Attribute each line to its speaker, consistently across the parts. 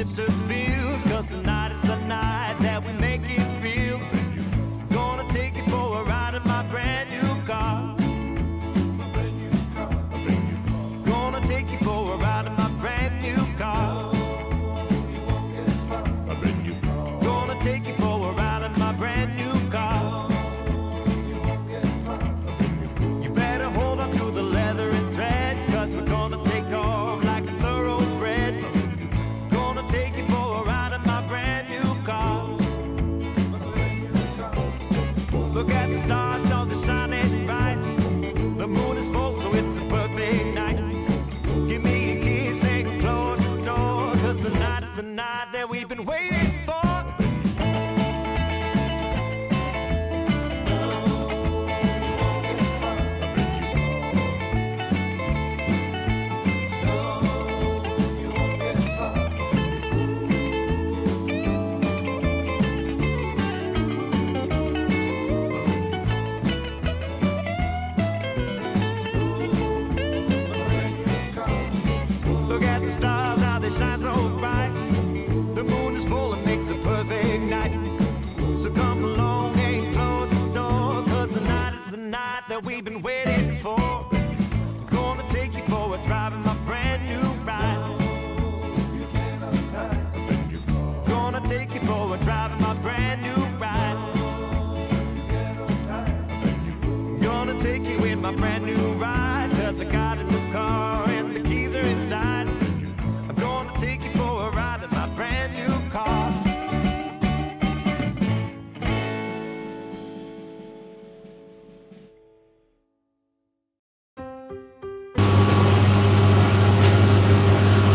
Speaker 1: shift her feels, 'cause tonight is the night that we make it real. Gonna take you for a ride in my brand new car. Gonna take you for a ride in my brand new car. Gonna take you for a ride in my brand new car. You better hold on to the leather and thread, 'cause we're gonna take off like a thoroughbred. Gonna take you for a ride in my brand new car. Look at the stars, don't they shine it bright? The moon is full, so it's a perfect night. Give me a kiss and close the door, 'cause tonight is the night that we've been waiting for. Look at the stars, how they shine so bright. The moon is full and makes a perfect night. So come along and close the door, 'cause tonight is the night that we've been waiting for. Gonna take you for a drive in my brand new ride. Gonna take you for a drive in my brand new ride. Gonna take you in my brand new ride, 'cause I got a new car and the keys are inside. I'm gonna take you for a ride in my brand new car.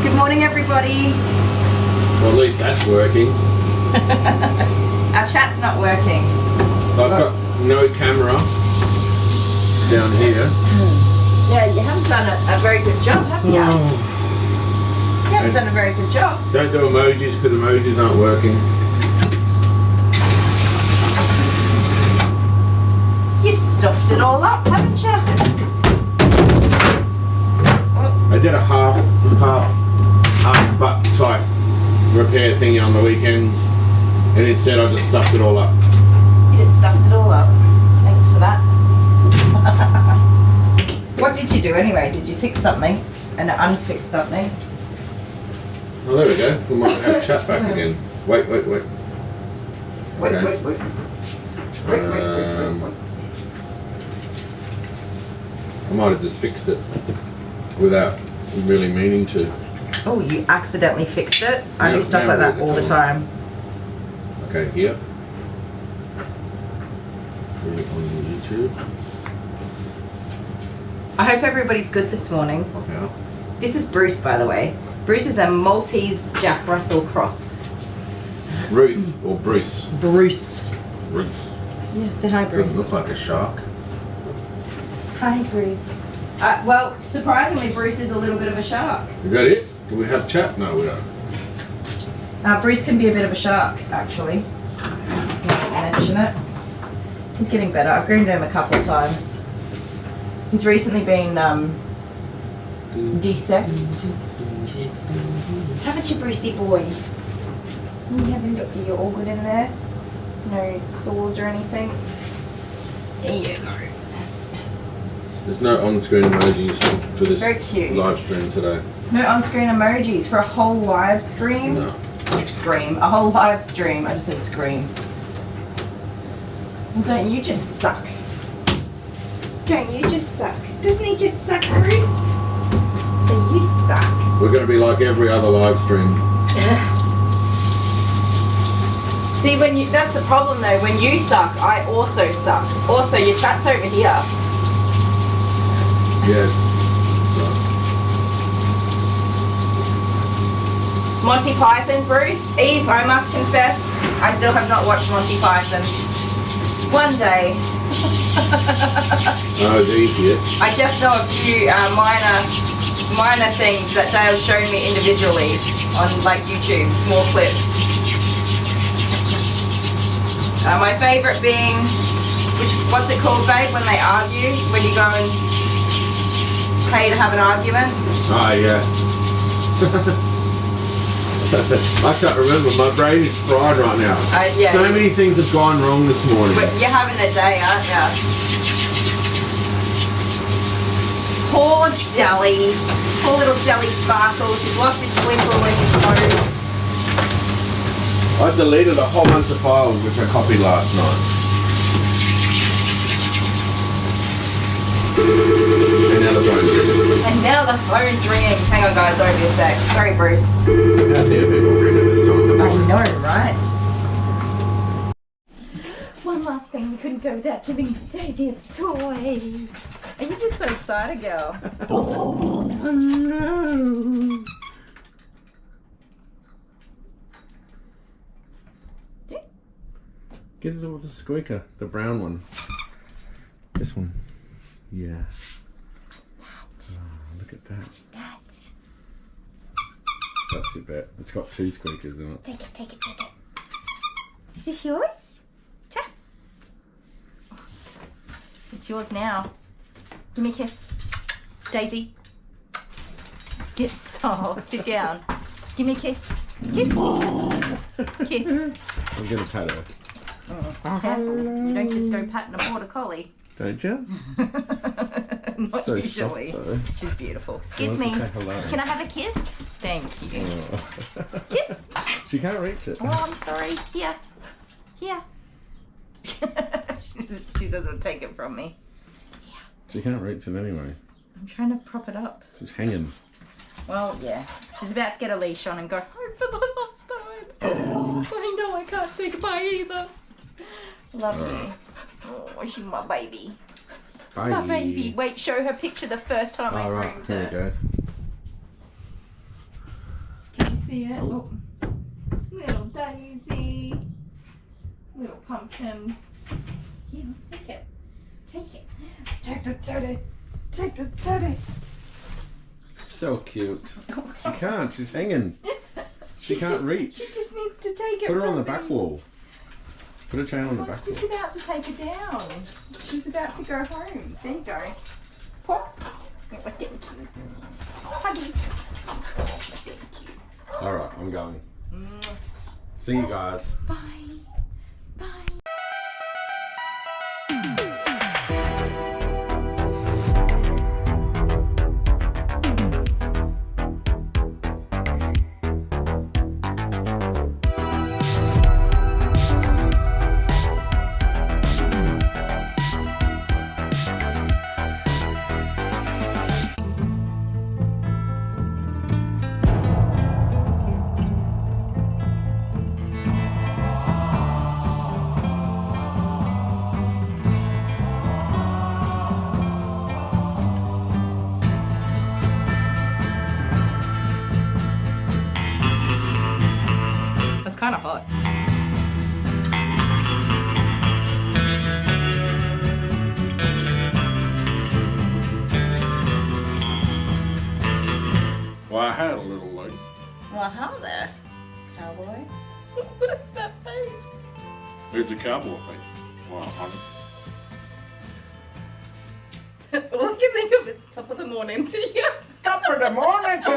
Speaker 2: Good morning, everybody.
Speaker 3: Well, at least that's working.
Speaker 2: Our chat's not working.
Speaker 3: I've got no camera down here.
Speaker 2: Yeah, you haven't done a very good job, have you?
Speaker 3: Oh,
Speaker 2: You haven't done a very good job.
Speaker 3: don't do emojis because emojis aren't working.
Speaker 2: You've stuffed it all up, haven't you?
Speaker 3: I did a half butt type repair thingy on the weekend, and instead I just stuffed it all up.
Speaker 2: You just stuffed it all up. Thanks for that. What did you do anyway? Did you fix something and unfix something?
Speaker 3: Oh, there we go. We might have chat back again. Wait.
Speaker 2: Wait.
Speaker 3: Okay. I might have just fixed it without really meaning to.
Speaker 2: Oh, you accidentally fixed it? I
Speaker 3: Yeah,
Speaker 2: do stuff
Speaker 3: now
Speaker 2: like that
Speaker 3: we're
Speaker 2: all the
Speaker 3: good.
Speaker 2: time.
Speaker 3: Okay, here. Here on YouTube.
Speaker 2: I hope everybody's good this morning.
Speaker 3: Yeah.
Speaker 2: This is Bruce, by the way. Bruce is a Maltese Jack Russell cross.
Speaker 3: Ruth or Bruce?
Speaker 2: Bruce.
Speaker 3: Bruce.
Speaker 2: Yeah, say hi, Bruce.
Speaker 3: Doesn't look like a shark.
Speaker 2: Hi, Bruce. Well, surprisingly, Bruce is a little bit of a shark.
Speaker 3: Is that it? Do we have chat? No, we don't.
Speaker 2: Bruce can be a bit of a shark, actually. I mention it. He's getting better. I've groomed him a couple of times. He's recently been desexed. Haven't you, Brucey boy? You have a look. Are you all good in there? No sores or anything? There you go.
Speaker 3: There's no on-screen emojis for this
Speaker 2: Very cute.
Speaker 3: live stream today.
Speaker 2: No on-screen emojis for a whole live stream?
Speaker 3: No.
Speaker 2: Scream. A whole live stream. I just said scream. Well, don't you just suck? Don't you just suck? Doesn't he just suck, Bruce? So you suck.
Speaker 3: We're going to be like every other live stream.
Speaker 2: See, that's the problem though. When you suck, I also suck. Also, your chat's over here.
Speaker 3: Yes.
Speaker 2: Monty Python, Bruce. Eve, I must confess, I still have not watched Monty Python. One day.
Speaker 3: Oh, the idiot.
Speaker 2: I just know a few minor things that Dale's shown me individually on like YouTube, small clips. My favourite being, what's it called, babe, when they argue, when you go and pay to have an argument?
Speaker 3: Ah, yeah. I can't remember. My brain is fried right now.
Speaker 2: Yeah.
Speaker 3: So many things have gone wrong this morning.
Speaker 2: But you're having a day, aren't you? Poor Jelly. Poor little Jelly Sparkles. He's lost his wimple and his toes.
Speaker 3: I deleted a whole bunch of files which I copied last night. And now the phone's ringing.
Speaker 2: And now the phone's ringing. Hang on, guys. Don't be a sec. Sorry, Bruce.
Speaker 3: How dare people ring at this time?
Speaker 2: I know, right? One last thing. We couldn't go without giving Daisy a toy. Are you just so excited, girl?
Speaker 3: Oh no! Get it with the squeaker, the brown one. This one. Yeah. Oh, look at that.
Speaker 2: That.
Speaker 3: That's it, bet. It's got 2 squeakers in it.
Speaker 2: Take it, take it, take it. Is this yours? Ta. It's yours now. Give me a kiss. Daisy. Kiss. Oh, sit down. Give me a kiss. Kiss. Kiss.
Speaker 3: I'm gonna pat her.
Speaker 2: Oh, careful. You don't just go patting a border collie.
Speaker 3: Don't you?
Speaker 2: Not
Speaker 3: So
Speaker 2: usually.
Speaker 3: soft, though.
Speaker 2: She's beautiful.
Speaker 3: I
Speaker 2: Excuse
Speaker 3: want
Speaker 2: me.
Speaker 3: to say hello.
Speaker 2: Can I have a kiss? Thank you.
Speaker 3: Oh.
Speaker 2: Kiss.
Speaker 3: She can't reach it.
Speaker 2: Oh, I'm sorry. Here. Here. She doesn't take it from me.
Speaker 3: She can't reach it anyway.
Speaker 2: I'm trying to prop it up.
Speaker 3: She's hanging.
Speaker 2: Well, yeah. She's about to get a leash on and go home for the last time. I know I can't say goodbye either. Love you. Oh, she's my baby.
Speaker 3: Bye.
Speaker 2: My baby. Wait, show her picture the first time I
Speaker 3: Alright,
Speaker 2: groomed
Speaker 3: here we
Speaker 2: her.
Speaker 3: go.
Speaker 2: Can you see it? Oh. Little Daisy. Little pumpkin. Yeah, take it. Take it. Take the teddy. Take the teddy.
Speaker 3: So cute. She can't, she's hanging. She can't reach.
Speaker 2: She just needs to take it.
Speaker 3: Put her on the
Speaker 2: from
Speaker 3: back
Speaker 2: me.
Speaker 3: wall. Put a chain on the
Speaker 2: I was
Speaker 3: back wall.
Speaker 2: just about to take her down. She's about to go home. There you go. Pop. Oh, thank you. Huggies. Oh, thank you.
Speaker 3: Alright, I'm going. See you guys.
Speaker 2: Bye. Bye. Kind of hot.
Speaker 3: Well, I had a little load.
Speaker 2: Well, hello there, cowboy. What is that face?
Speaker 3: It's a cowboy face. Well, honey.
Speaker 2: All I can think of is top of the morning to you.
Speaker 3: Top of the morning to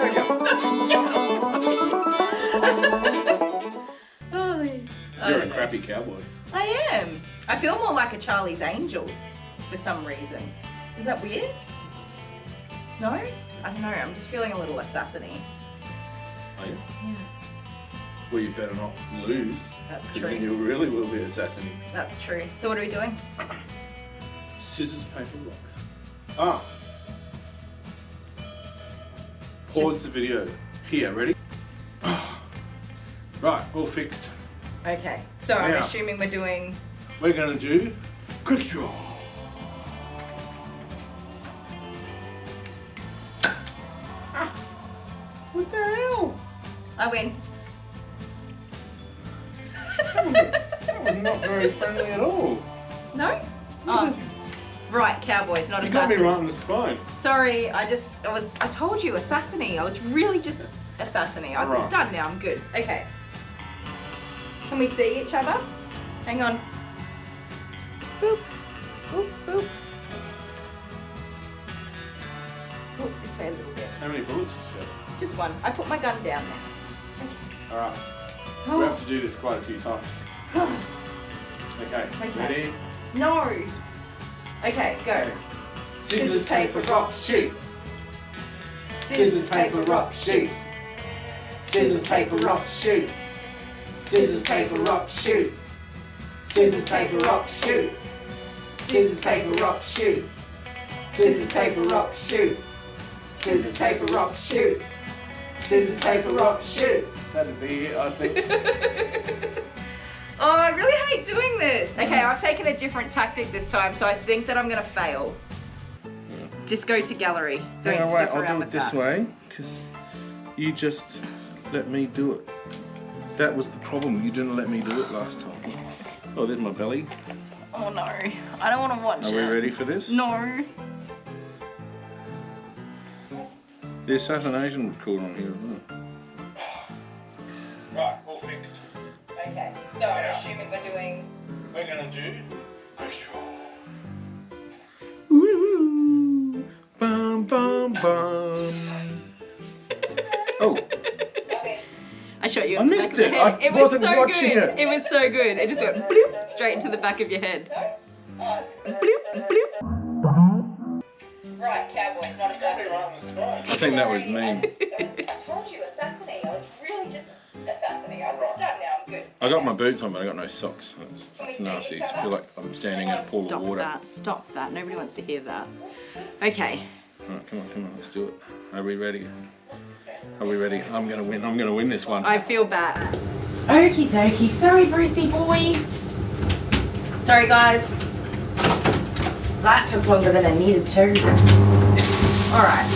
Speaker 2: Oh,
Speaker 3: You're a crappy cowboy.
Speaker 2: I am. I feel more like a Charlie's Angel for some reason. Is that weird? No? I don't know. I'm just feeling a little assassiny.
Speaker 3: Are you?
Speaker 2: Yeah.
Speaker 3: Well, you better not lose.
Speaker 2: That's
Speaker 3: Because
Speaker 2: true.
Speaker 3: then you really will be assassinated.
Speaker 2: That's true. So what are we doing?
Speaker 3: Scissors, paper, rock. Ah. Pause the video. Here, ready? Right, all fixed.
Speaker 2: Okay. So I'm
Speaker 3: Now.
Speaker 2: assuming we're doing...
Speaker 3: We're gonna do quick draw. What the hell?
Speaker 2: I win.
Speaker 3: That was not very friendly at all.
Speaker 2: No? Oh. Right, cowboys, not
Speaker 3: You got me
Speaker 2: assassins.
Speaker 3: right on the spine.
Speaker 2: Sorry, I told you, assassiny. I was really just assassiny.
Speaker 3: Right.
Speaker 2: It's done now, I'm good. Okay. Can we see each other? Hang on. Boop. Boop, boop. Oh, this way a little bit.
Speaker 3: How many bullets did you have?
Speaker 2: Just one. I put my gun down now. Okay.
Speaker 3: Alright. We have to do this quite a few times. Okay, ready?
Speaker 2: No. Okay, go.
Speaker 3: Scissors, paper, rock, shoot. Scissors, paper, rock, shoot. Scissors, paper, rock, shoot. Scissors, paper, rock, shoot. Scissors, paper, rock, shoot. Scissors, paper, rock, shoot. Scissors, paper, rock, shoot. Scissors, paper, rock, shoot. Scissors, paper, rock, shoot. That'd be it, I think.
Speaker 2: Oh, I really hate doing this. Okay, I've taken a different tactic this time, so I think that I'm gonna fail. Just go to gallery. Don't
Speaker 3: No, wait,
Speaker 2: step
Speaker 3: I'll
Speaker 2: around
Speaker 3: do it
Speaker 2: with
Speaker 3: this
Speaker 2: that.
Speaker 3: way, because you just let me do it. That was the problem, you didn't let me do it last time. Oh, there's my belly.
Speaker 2: Oh no, I don't want to watch it.
Speaker 3: Are we ready for this?
Speaker 2: No.
Speaker 3: The assassination was called on here, isn't it? Right, all fixed.
Speaker 2: Okay, so I'm assuming we're doing...
Speaker 3: We're gonna do... Woo! Bum, bum, bum. Oh,
Speaker 2: I shot you
Speaker 3: I
Speaker 2: in the
Speaker 3: missed
Speaker 2: back of
Speaker 3: it.
Speaker 2: the head.
Speaker 3: I wasn't watching
Speaker 2: good.
Speaker 3: it.
Speaker 2: It was so good. It just went bloop straight into the back of your head. Bloop, bloop. Right, Cowboy, not assassinate.
Speaker 3: I think that was me.
Speaker 2: I told you, assassinate. I was really just assassinating. I'll start now. I'm good.
Speaker 3: I got my boots on, but I got no socks. It's nasty. I feel like I'm standing in a pool of water.
Speaker 2: Stop that. Nobody wants to hear that. Okay.
Speaker 3: Alright, come on, let's do it. Are we ready? Are we ready? I'm gonna win this one.
Speaker 2: I feel bad. Okie dokie. Sorry, Brucey boy. Sorry, guys. That took longer than I needed to. Alright.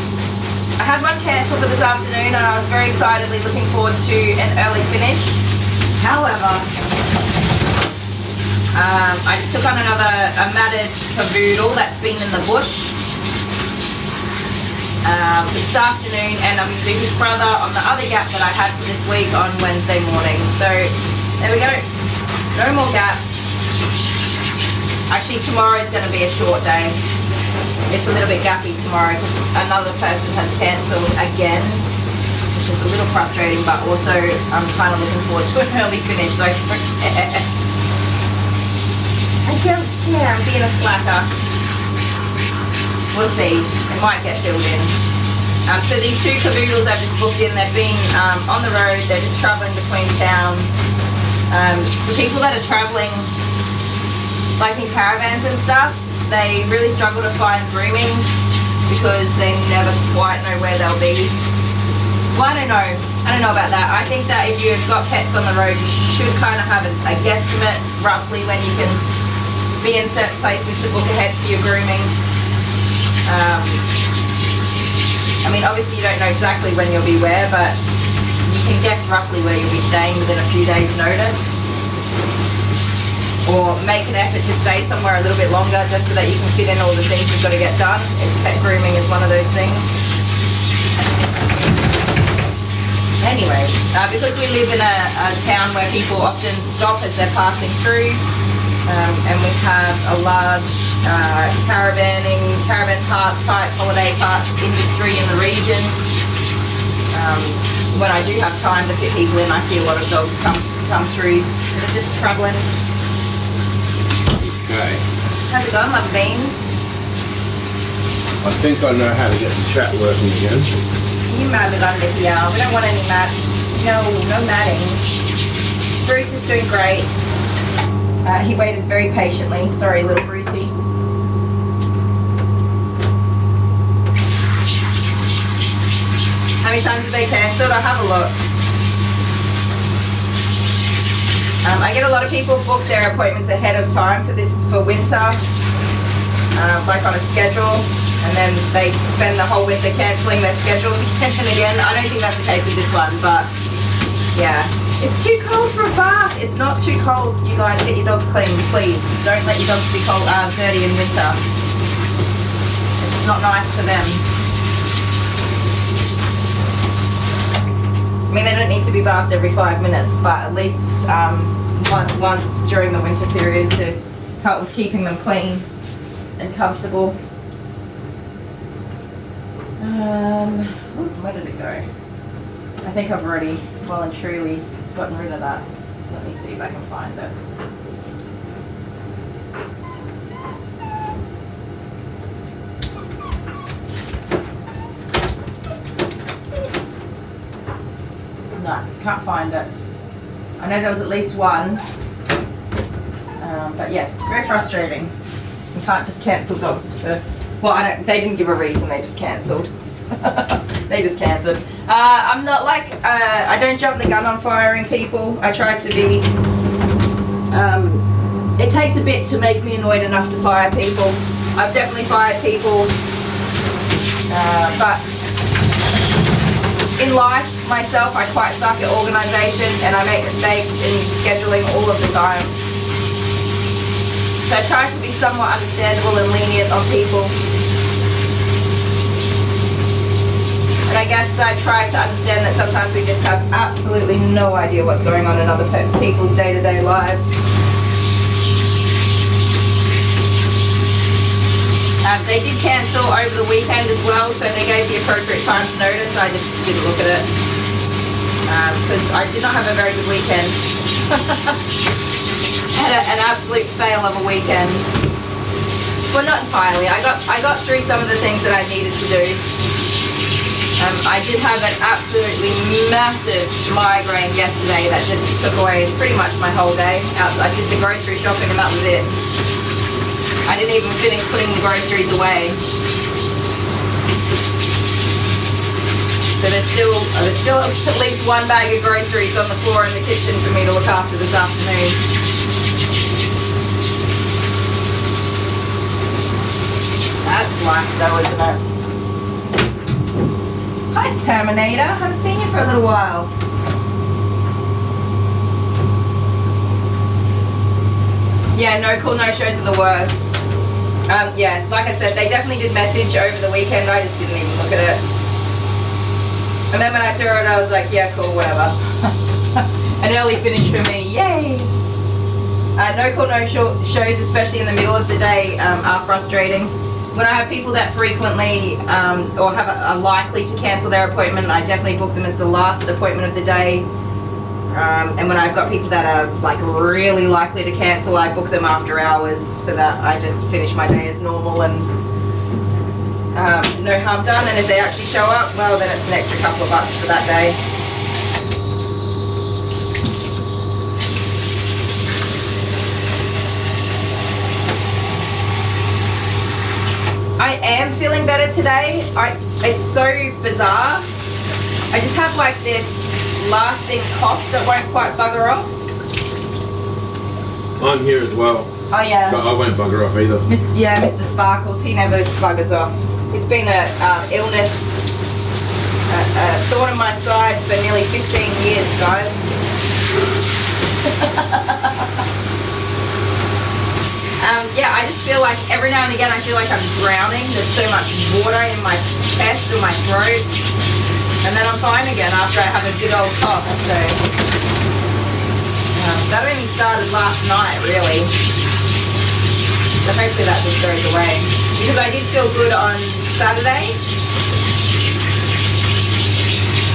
Speaker 2: I had one cancelled for this afternoon and I was very excitedly looking forward to an early finish. However, I just took on a matted cavoodle that's been in the bush this afternoon, and I'm going to do his brother on the other gap that I had for this week on Wednesday morning. So there we go. No more gaps. Actually, tomorrow is going to be a short day. It's a little bit gappy tomorrow because another person has cancelled again, which is a little frustrating, but also I'm kind of looking forward to an early finish. So I'm being a slacker. We'll see. It might get filled in. So these two cavoodles I've just booked in, they've been on the road, they're just travelling between towns. The people that are travelling, like in caravans and stuff, they really struggle to find grooming because they never quite know where they'll be. Well, I don't know about that. I think that if you've got pets on the road, you should kind of have a guesstimate roughly when you can be in certain places to book ahead for your grooming. I mean, obviously you don't know exactly when you'll be where, but you can guess roughly where you'll be staying within a few days' notice. Or make an effort to stay somewhere a little bit longer just so that you can fit in all the things you've got to get done. Pet grooming is one of those things. Anyway, because we live in a town where people often stop as they're passing through, and we have a large caravan park type holiday park industry in the region. When I do have time to fit people in, I see a lot of dogs come through that are just travelling.
Speaker 3: Okay.
Speaker 2: How's it going, love beans?
Speaker 3: I think I know how to get the chat working again.
Speaker 2: You mat it under here. We don't want any mats. No matting. Bruce is doing great. He waited very patiently. Sorry, little Brucey. How many times have they cancelled? I'll have a look. I get a lot of people book their appointments ahead of time for winter, like on a schedule, and then they spend the whole winter cancelling their schedules again and again. I don't think that's the case with this one, but yeah. It's too cold for a bath. It's not too cold. You guys get your dogs clean, please. Don't let your dogs be dirty in winter. It's not nice for them. I mean, they don't need to be bathed every 5 minutes, but at least once during the winter period to help with keeping them clean and comfortable. Where did it go? I think I've already well and truly gotten rid of that. Let me see if I can find it. No, can't find it. I know there was at least one. But yes, very frustrating. You can't just cancel dogs for, well, they didn't give a reason, they just cancelled. They just cancelled. I'm not like, I don't jump the gun on firing people. I try to be, it takes a bit to make me annoyed enough to fire people. I've definitely fired people, but in life, myself, I quite suck at organisation and I make mistakes in scheduling all of the time. So I try to be somewhat understandable and lenient on people. And I guess I try to understand that sometimes we just have absolutely no idea what's going on in other people's day-to-day lives. They did cancel over the weekend as well, so they gave the appropriate time to notice. I just didn't look at it because I did not have a very good weekend. Had an absolute fail of a weekend. Well, not entirely. I got through some of the things that I needed to do. I did have an absolutely massive migraine yesterday that just took away pretty much my whole day. I did the grocery shopping and that was it. I didn't even finish putting the groceries away. So there's still at least one bag of groceries on the floor in the kitchen for me to look after this afternoon. That's life though, isn't it? Hi Terminator, haven't seen you for a little while. Yeah, no call, no shows are the worst. Yeah, like I said, they definitely did message over the weekend, I just didn't even look at it. And then when I saw it, I was like, yeah, cool, whatever. An early finish for me, yay! No call, no shows, especially in the middle of the day, are frustrating. When I have people that frequently or are likely to cancel their appointment, I definitely book them as the last appointment of the day. And when I've got people that are like really likely to cancel, I book them after hours so that I just finish my day as normal and no harm done. And if they actually show up, well, then it's an extra couple of bucks for that day. I am feeling better today. It's so bizarre. I just have like this lasting cough that won't quite bugger off.
Speaker 4: I'm here as well.
Speaker 2: Oh yeah.
Speaker 4: But I won't bugger off either.
Speaker 2: Yeah, Mr. Sparkles, he never buggers off. It's been a illness, a thorn in my side for nearly 15 years, guys. Yeah, I just feel like every now and again I feel like I'm drowning. There's so much water in my chest or my throat. And then I'm fine again after I have a big old cough. So that only started last night, really. So hopefully that just goes away. Because I did feel good on Saturday.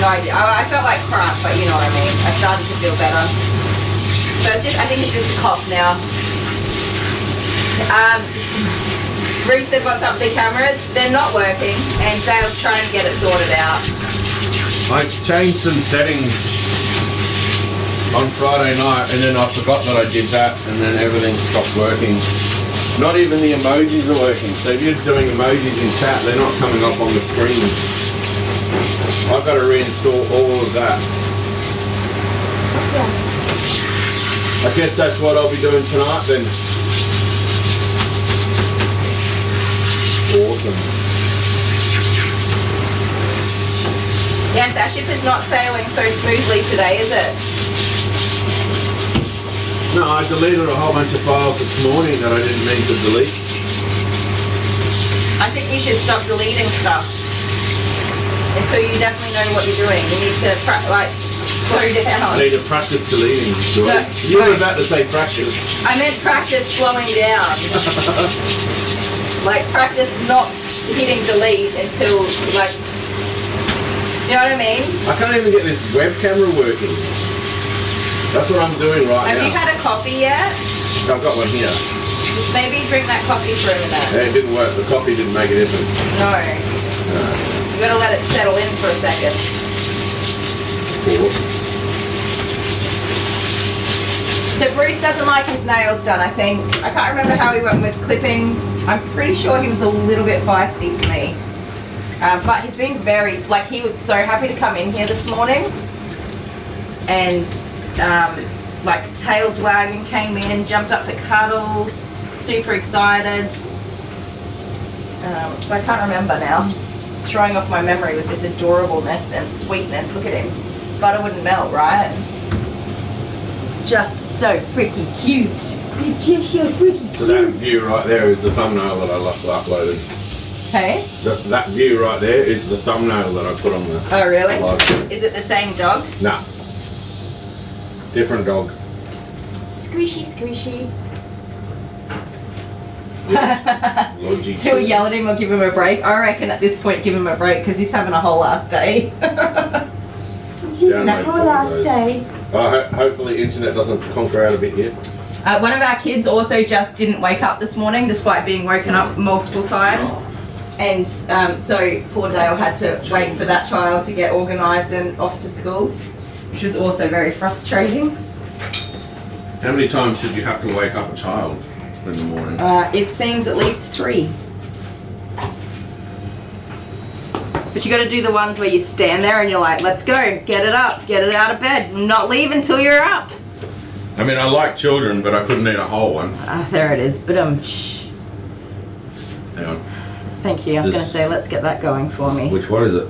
Speaker 2: No idea. I felt like crap, but you know what I mean. I started to feel better. So it's just, I think it's just a cough now. Ruth said what's up with the cameras? They're not working and Dale's trying to get it sorted out.
Speaker 4: I changed some settings on Friday night and then I forgot that I did that and then everything stopped working. Not even the emojis are working. So if you're doing emojis in chat, they're not coming up on the screen. I've got to reinstall all of that. I guess that's what I'll be doing tonight then. Awesome.
Speaker 2: Yes, our ship is not sailing so smoothly today, is it?
Speaker 4: No, I deleted a whole bunch of files this morning that I didn't mean to delete.
Speaker 2: I think you should stop deleting stuff until you definitely know what you're doing. You need to slow down.
Speaker 4: I need to practice deleting.
Speaker 2: No,
Speaker 4: you were about to say practice.
Speaker 2: I meant practice slowing down. Like practice not hitting delete until like You know what I mean?
Speaker 4: I can't even get this web camera working. That's what I'm doing right
Speaker 2: Have
Speaker 4: now.
Speaker 2: you had a coffee yet?
Speaker 4: I've got one here.
Speaker 2: Maybe drink that coffee for a minute.
Speaker 4: Yeah, it didn't work. The coffee didn't make a difference.
Speaker 2: No. You gotta let it settle in for a second.
Speaker 4: Cool.
Speaker 2: So Bruce doesn't like his nails done, I think. I can't remember how he went with clipping. I'm pretty sure he was a little bit feisty for me. But he's been very, like, he was so happy to come in here this morning. And, like, tails wagging, came in, jumped up for cuddles, super excited. So I can't remember now. He's throwing off my memory with this adorableness and sweetness. Look at him. Butter wouldn't melt, right? Just so freaking cute. Just so freaking cute.
Speaker 4: So that view right there is the thumbnail that I uploaded.
Speaker 2: Hey?
Speaker 4: That view right there is the thumbnail that I put on the
Speaker 2: Oh, really?
Speaker 4: live stream.
Speaker 2: Is it the same dog?
Speaker 4: Nah. Different dog.
Speaker 2: Squishy, squishy.
Speaker 4: Logic.
Speaker 2: Till we yell at him or give him a break. I reckon at this point give him a break because he's having a whole ass day. He's having a whole ass day.
Speaker 4: Hopefully internet doesn't conquer out a bit yet.
Speaker 2: One of our kids also just didn't wake up this morning despite being woken up multiple times. And so poor Dale had to wait for that child to get organised and off to school, which was also very frustrating.
Speaker 4: How many times should you have to wake up a child in the morning?
Speaker 2: It seems at least 3. But you got to do the ones where you stand there and you're like, let's go, get it up, get it out of bed, not leave until you're up.
Speaker 4: I mean, I like children, but I couldn't eat a whole one.
Speaker 2: There it is, but
Speaker 4: Hang on.
Speaker 2: thank you, I was going to say, let's get that going for me.
Speaker 4: Which one is it?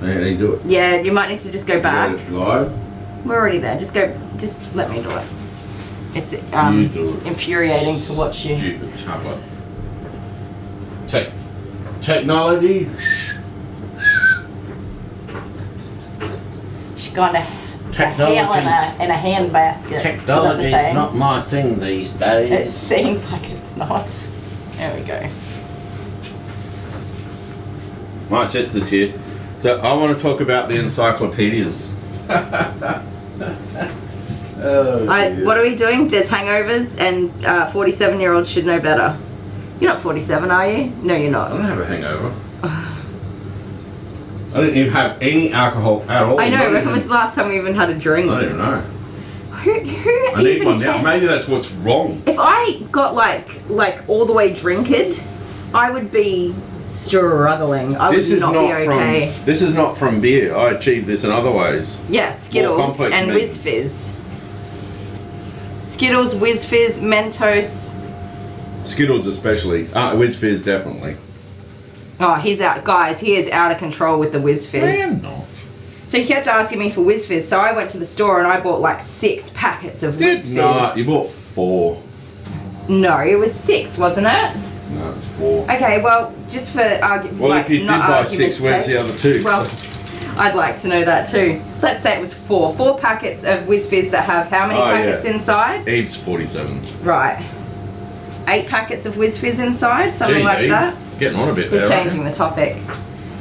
Speaker 4: How do you do it?
Speaker 2: Yeah, you might need to just go back.
Speaker 4: Live?
Speaker 2: We're already there, just let me do it. It's
Speaker 4: You do it.
Speaker 2: infuriating to watch you.
Speaker 4: Stupid tablet. Technology.
Speaker 2: She's gone to hell in a handbasket.
Speaker 4: Technology is not my thing these days.
Speaker 2: It seems like it's not. There we go.
Speaker 4: My sister's here. So I want to talk about the encyclopedias. Oh, dear.
Speaker 2: What are we doing? There's hangovers and 47-year-olds should know better. You're not 47, are you? No, you're
Speaker 4: I
Speaker 2: not.
Speaker 4: don't have a hangover. I didn't even have any alcohol at all.
Speaker 2: I know, when was the last time we even had a drink?
Speaker 4: I don't even know.
Speaker 2: Who
Speaker 4: I need
Speaker 2: even
Speaker 4: one now.
Speaker 2: cares?
Speaker 4: Maybe that's what's wrong.
Speaker 2: If I got like all the way drinked, I would be struggling. I would not be okay.
Speaker 4: This is not from beer. I achieved this in other ways.
Speaker 2: Yeah, Skittles
Speaker 4: complex
Speaker 2: and
Speaker 4: needs.
Speaker 2: Whiz Fizz. Skittles, Whiz Fizz, Mentos.
Speaker 4: Skittles especially. Whiz Fizz definitely.
Speaker 2: Oh, he's out. Guys, he is out of control with the Whiz Fizz.
Speaker 4: I am not.
Speaker 2: So he kept asking me for Whiz Fizz, so I went to the store and I bought like 6 packets of Whiz Fizz.
Speaker 4: No, you bought 4.
Speaker 2: No, it was 6, wasn't it?
Speaker 4: No, it's 4.
Speaker 2: Okay, well, just for argument.
Speaker 4: Well, if you did buy 6, where's the other 2?
Speaker 2: Well, I'd like to know that too. Let's say it was 4. 4 packets of Whiz Fizz that have how many packets inside?
Speaker 4: Eve's 47.
Speaker 2: Right. 8 packets of Whiz Fizz inside, something like that.
Speaker 4: Getting on a bit
Speaker 2: He's
Speaker 4: there.
Speaker 2: changing the topic.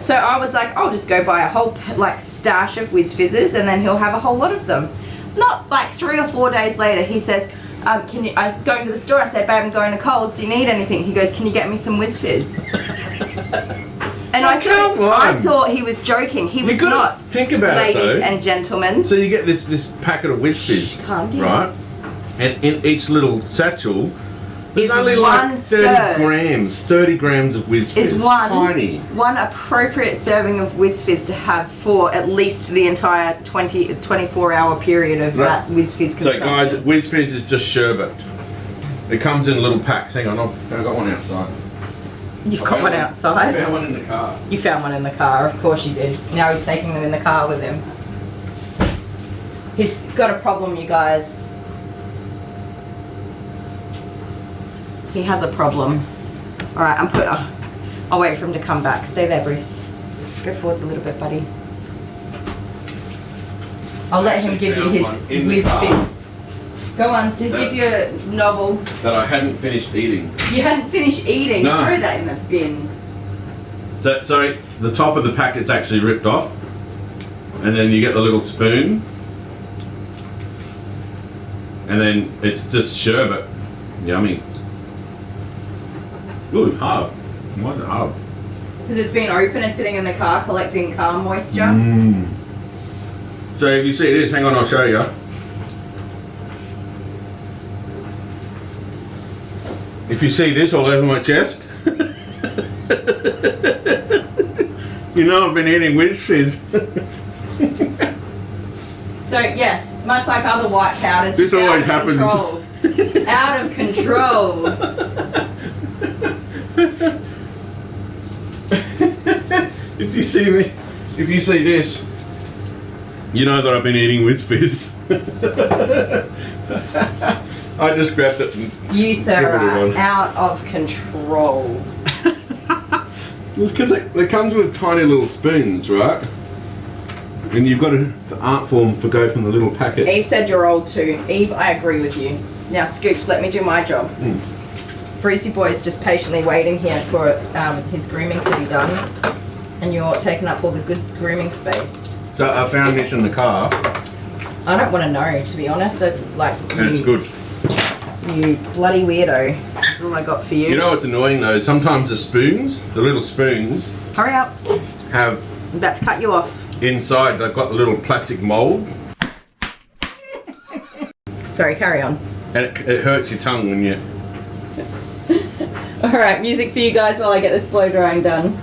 Speaker 2: So I was like, I'll just go buy a whole stash of Whiz Fizzes and then he'll have a whole lot of them. Not like 3 or 4 days later, he says, I was going to the store, I said, babe, I'm going to Coles, do you need anything? He goes, can you get me some Whiz Fizz? And I thought he was joking. He was not.
Speaker 4: Think about it,
Speaker 2: ladies
Speaker 4: though.
Speaker 2: and gentlemen.
Speaker 4: So you get this packet of Whiz Fizz,
Speaker 2: Calm down.
Speaker 4: right? And in each little satchel, there's
Speaker 2: Is
Speaker 4: only
Speaker 2: one
Speaker 4: like 30
Speaker 2: serve.
Speaker 4: grams. 30 grams of Whiz Fizz.
Speaker 2: Is
Speaker 4: Tiny.
Speaker 2: one appropriate serving of Whiz Fizz to have for at least the entire 24-hour period of that Whiz Fizz
Speaker 4: So
Speaker 2: consumption.
Speaker 4: guys, Whiz Fizz is just sherbet. It comes in little packs. Hang on, I've got one outside.
Speaker 2: You've got one
Speaker 4: I
Speaker 2: outside.
Speaker 4: found one in the car.
Speaker 2: You found one in the car, of course you did. Now he's taking them in the car with him. He's got a problem, you guys. He has a problem. Alright, I'll wait for him to come back. Stay there, Bruce. Go forwards a little bit, buddy. I'll let him give you his Whiz Fizz. Go on, to give you a novel.
Speaker 4: That I hadn't finished eating.
Speaker 2: You hadn't finished eating.
Speaker 4: No.
Speaker 2: Throw that in the bin.
Speaker 4: So, sorry, the top of the packet's actually ripped off. and then you get the little spoon, and then it's just sherbet. Yummy. Ooh, hard. Why is it hard?
Speaker 2: Because it's been open and sitting in the car collecting car moisture.
Speaker 4: So if you see this, hang on, I'll show you. If you see this all over my chest, you know I've been eating Whiz Fizz.
Speaker 2: So yes, much like other white powders,
Speaker 4: This
Speaker 2: it's
Speaker 4: always
Speaker 2: out of
Speaker 4: happens.
Speaker 2: control. Out of control.
Speaker 4: If you see me, if you see this, you know that I've been eating Whiz Fizz. I just grabbed it and
Speaker 2: You, sir,
Speaker 4: Dribbled it
Speaker 2: are
Speaker 4: on.
Speaker 2: out of control.
Speaker 4: it's because it comes with tiny little spoons, right? And you've got an art form for go from the little packet.
Speaker 2: Eve said you're old too. Eve, I agree with you. Now, Scooch, let me do my job. Brucey Boy's just patiently waiting here for his grooming to be done. And you're taking up all the good grooming space.
Speaker 4: So I found this in the car,
Speaker 2: I don't want to know, to be honest.
Speaker 4: and it's good.
Speaker 2: You bloody weirdo. That's all I got for you.
Speaker 4: You know what's annoying though? Sometimes the spoons, the little spoons,
Speaker 2: Hurry up.
Speaker 4: have
Speaker 2: I'm about to cut you off.
Speaker 4: inside, they've got the little plastic mould,
Speaker 2: Sorry, carry on.
Speaker 4: and it hurts your tongue when you...
Speaker 2: Alright, music for you guys while I get this blow drying done.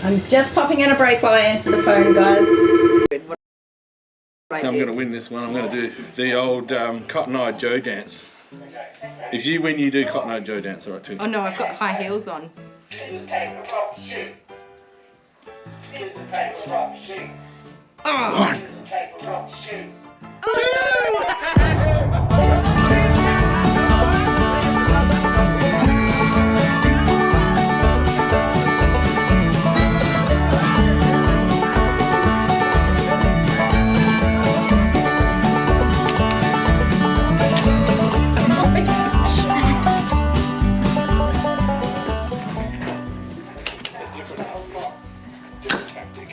Speaker 2: I'm just popping in a break while I answer the phone, guys.
Speaker 4: I'm going to win this one. I'm going to do the old Cotton Eye Joe dance. If you win, you do Cotton Eye Joe dance, alright too.
Speaker 2: Oh no, I've got high heels on.
Speaker 3: Scissors, paper, rock, shoot. Scissors, paper, rock, shoot.
Speaker 2: Oh.
Speaker 3: Scissors, paper, rock, shoot.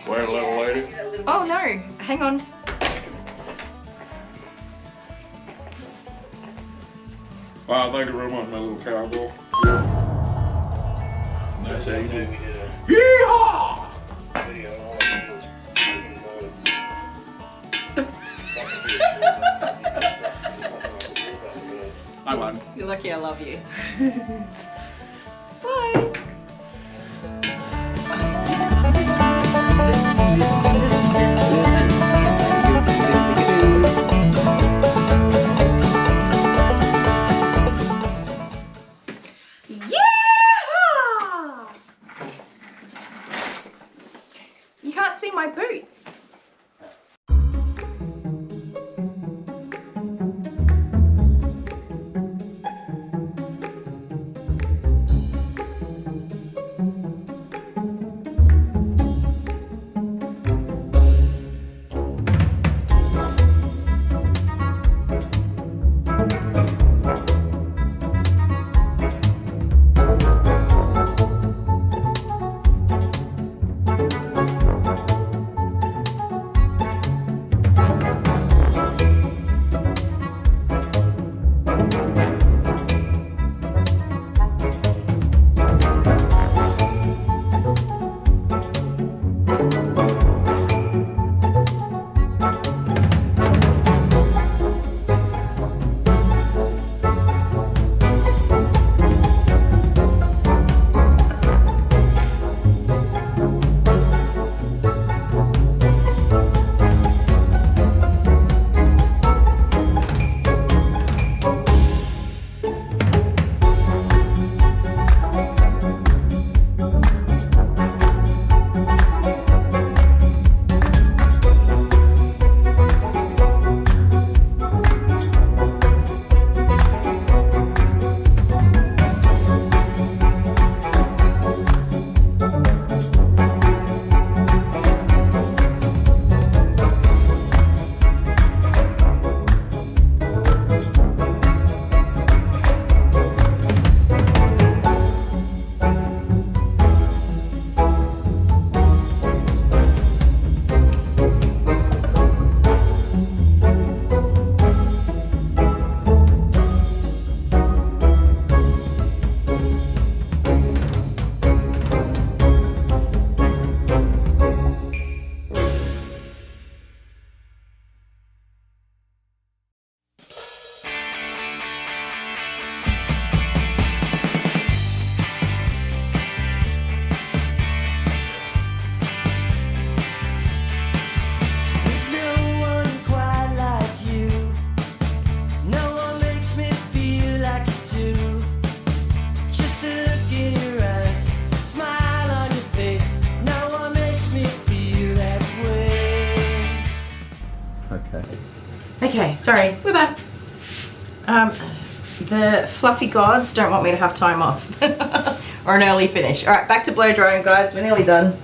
Speaker 4: Wait a little later.
Speaker 2: Oh no, hang on.
Speaker 4: Wow, thank you very much, my little cowboy. That's how you do. Yeehaw! I won.
Speaker 2: You're lucky I love you. Bye. Yeah! You can't see my boots. Okay, sorry, we're back. The fluffy gods don't want me to have time off or an early finish. All right, back to blow drying, guys. We're nearly done.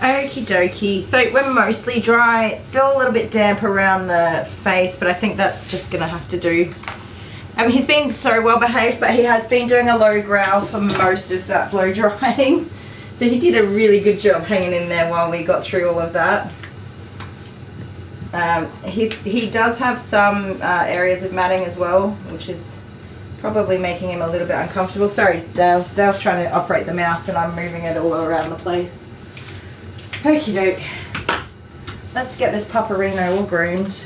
Speaker 2: Okie dokie. So we're mostly dry. It's still a little bit damp around the face, but I think that's just gonna have to do. He's been so well behaved, but he has been doing a low growl for most of that blow drying. So he did a really good job hanging in there while we got through all of that. He does have some areas of matting as well, which is probably making him a little bit uncomfortable. Sorry, Dale. Dale's trying to operate the mouse and I'm moving it all around the place. Okie doke. Let's get this pupperino all groomed.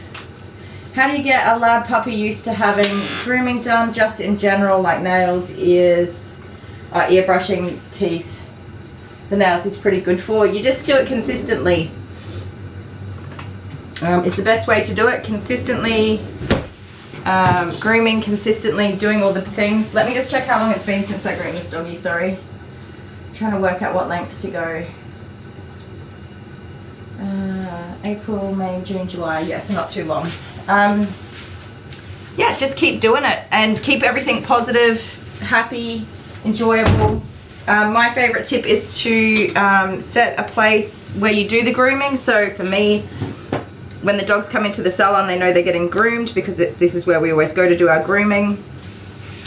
Speaker 2: How do you get a lab puppy used to having grooming done just in general, like nails, ears, ear brushing, teeth? The nails is pretty good for. You just do it consistently. It's the best way to do it. Consistently grooming, consistently doing all the things. Let me just check how long it's been since I groomed this doggy, sorry. I'm trying to work out what length to go. April, May, June, July. Yeah, so not too long. Yeah, just keep doing it and keep everything positive, happy, enjoyable. My favorite tip is to set a place where you do the grooming. So for me, when the dogs come into the salon, they know they're getting groomed because this is where we always go to do our grooming.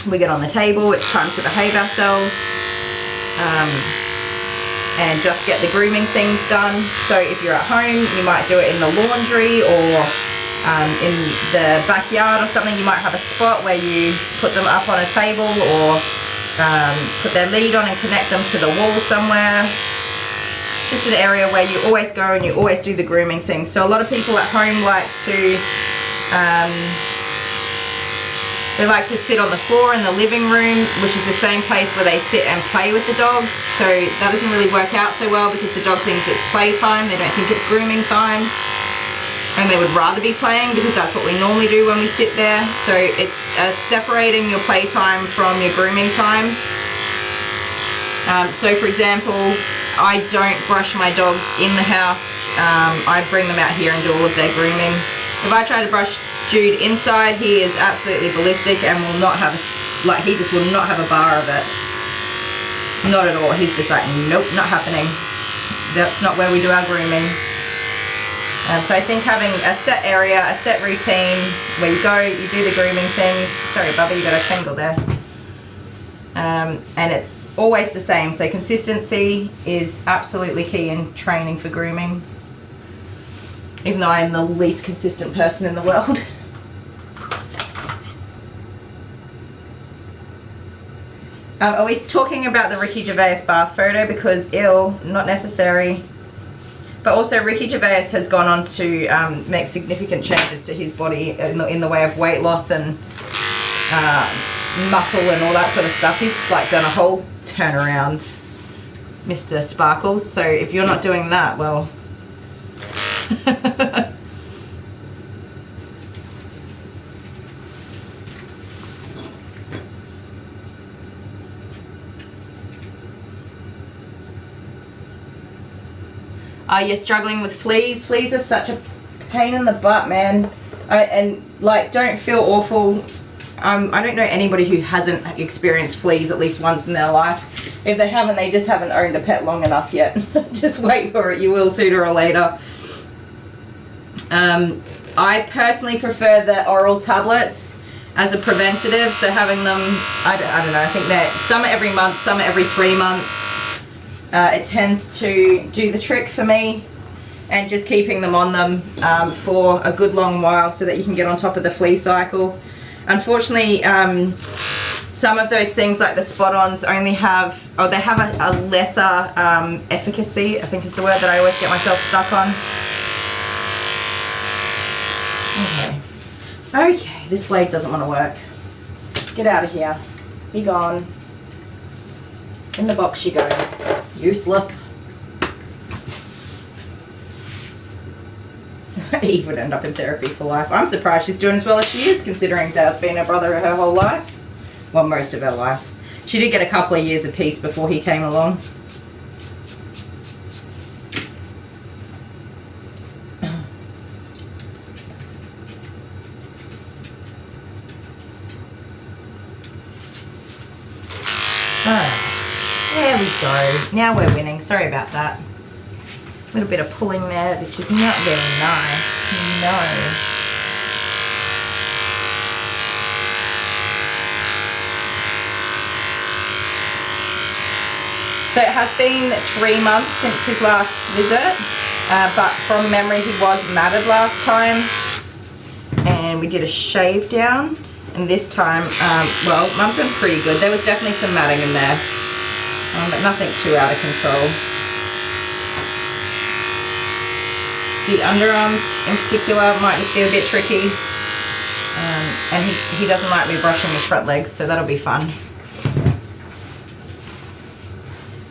Speaker 2: We get on the table, it's time to behave ourselves. And just get the grooming things done. So if you're at home, you might do it in the laundry or in the backyard or something. You might have a spot where you put them up on a table or put their lead on and connect them to the wall somewhere. Just an area where you always go and you always do the grooming thing. So a lot of people at home like to they like to sit on the floor in the living room, which is the same place where they sit and play with the dog. So that doesn't really work out so well because the dog thinks it's playtime. They don't think it's grooming time. And they would rather be playing because that's what we normally do when we sit there. So it's separating your playtime from your grooming time. So for example, I don't brush my dogs in the house. I bring them out here and do all of their grooming. If I try to brush Jude inside, he is absolutely ballistic and will not have he just will not have a bar of it. Not at all. He's just like, nope, not happening. That's not where we do our grooming. So I think having a set area, a set routine where you go, you do the grooming things. Sorry, Bubba, you got a tangle there. And it's always the same. So consistency is absolutely key in training for grooming. Even though I am the least consistent person in the world. Are we talking about the Ricky Gervais bath photo? Because not necessary. But also Ricky Gervais has gone on to make significant changes to his body in the way of weight loss and muscle and all that sort of stuff. He's like done a whole turnaround, Mr. Sparkles. So if you're not doing that, well... You're struggling with fleas. Fleas are such a pain in the butt, man. And like, don't feel awful. I don't know anybody who hasn't experienced fleas at least once in their life. If they haven't, they just haven't owned a pet long enough yet. Just wait for it. You will sooner or later. I personally prefer the oral tablets as a preventative. So having them, I don't know. I think that some are every month, some are every 3 months. It tends to do the trick for me, and just keeping them on them for a good long while so that you can get on top of the flea cycle. Unfortunately, some of those things like the spot-ons only have, or they have a lesser efficacy, I think is the word that I always get myself stuck on. Okay, this blade doesn't want to work. Get out of here. Be gone. In the box you go. Useless. Eve would end up in therapy for life. I'm surprised she's doing as well as she is, considering Dad's been her brother her whole life. Well, most of her life. She did get a couple of years of peace before he came along. Alright. There we go. Now we're winning. Sorry about that. A little bit of pulling there, which is not very nice. No. So it has been 3 months since his last visit, but from memory he was matted last time, and we did a shave down, and this time, well, Mum's been pretty good. There was definitely some matting in there, but nothing too out of control. The underarms in particular might just be a bit tricky, and he doesn't like me brushing his front legs, so that'll be fun.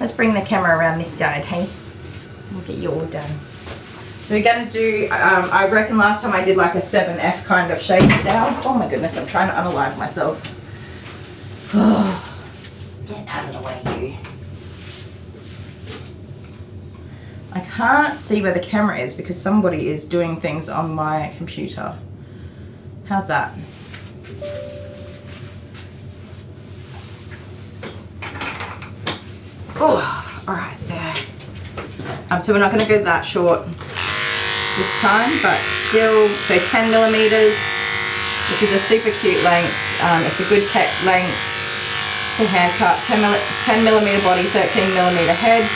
Speaker 2: Let's bring the camera around this side, hey? We'll get you all done. So we're going to do, I reckon last time I did like a 7F kind of shave down. Oh my goodness, I'm trying to unalive myself. Get out of the way, you. I can't see where the camera is because somebody is doing things on my computer. How's that? Oh, all right, so we're not going to go that short this time, but still, so 10 millimeters, which is a super cute length. It's a good pet length for haircut. 10 millimeter body, 13 millimeter head.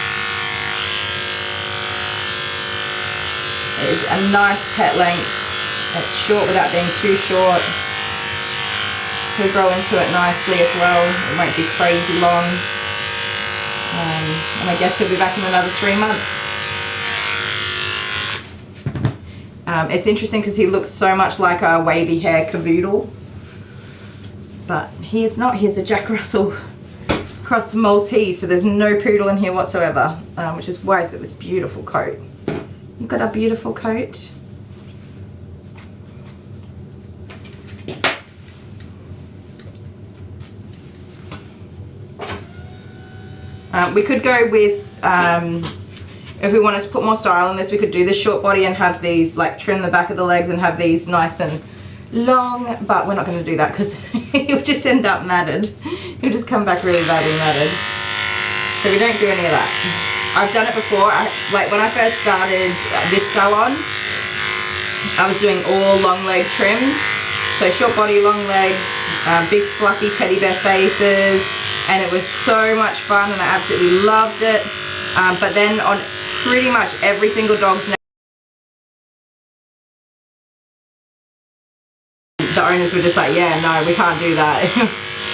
Speaker 2: It is a nice pet length. It's short without being too short. He'll grow into it nicely as well. It won't be crazy long. And I guess he'll be back in another 3 months. It's interesting because he looks so much like a wavy hair cavoodle, but he is not. He's a Jack Russell cross Maltese, so there's no poodle in here whatsoever, which is why he's got this beautiful coat. You've got a beautiful coat. We could go with, if we wanted to put more style in this, we could do the short body and have these, like trim the back of the legs and have these nice and long, but we're not going to do that because he'll just end up matted. He'll just come back really badly matted. So we don't do any of that. I've done it before. Like when I first started this salon, I was doing all long leg trims. So short body, long legs, big fluffy teddy bear faces, and it was so much fun and I absolutely loved it. But then on pretty much every single dog's name, the owners were just like, yeah, no, we can't do that.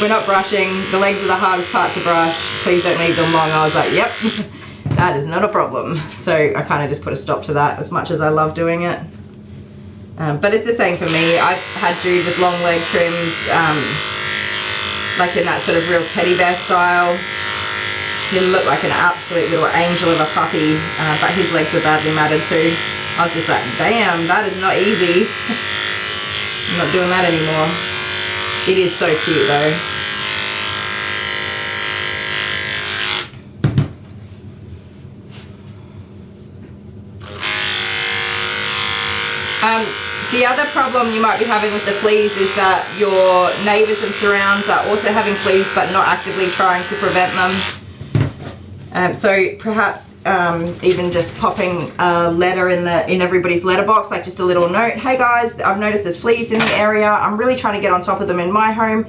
Speaker 2: We're not brushing. The legs are the hardest part to brush. Please don't leave them long. I was like, yep, that is not a problem. So I kind of just put a stop to that, as much as I love doing it. But it's the same for me. I've had Jude with long leg trims, like in that sort of real teddy bear style. He looked like an absolute little angel of a puppy, but his legs were badly matted too. I was just like, damn, that is not easy. I'm not doing that anymore. It is so cute though. The other problem you might be having with the fleas is that your neighbours and surrounds are also having fleas but not actively trying to prevent them. So perhaps even just popping a letter in everybody's letterbox, like just a little note, hey guys, I've noticed there's fleas in the area. I'm really trying to get on top of them in my home.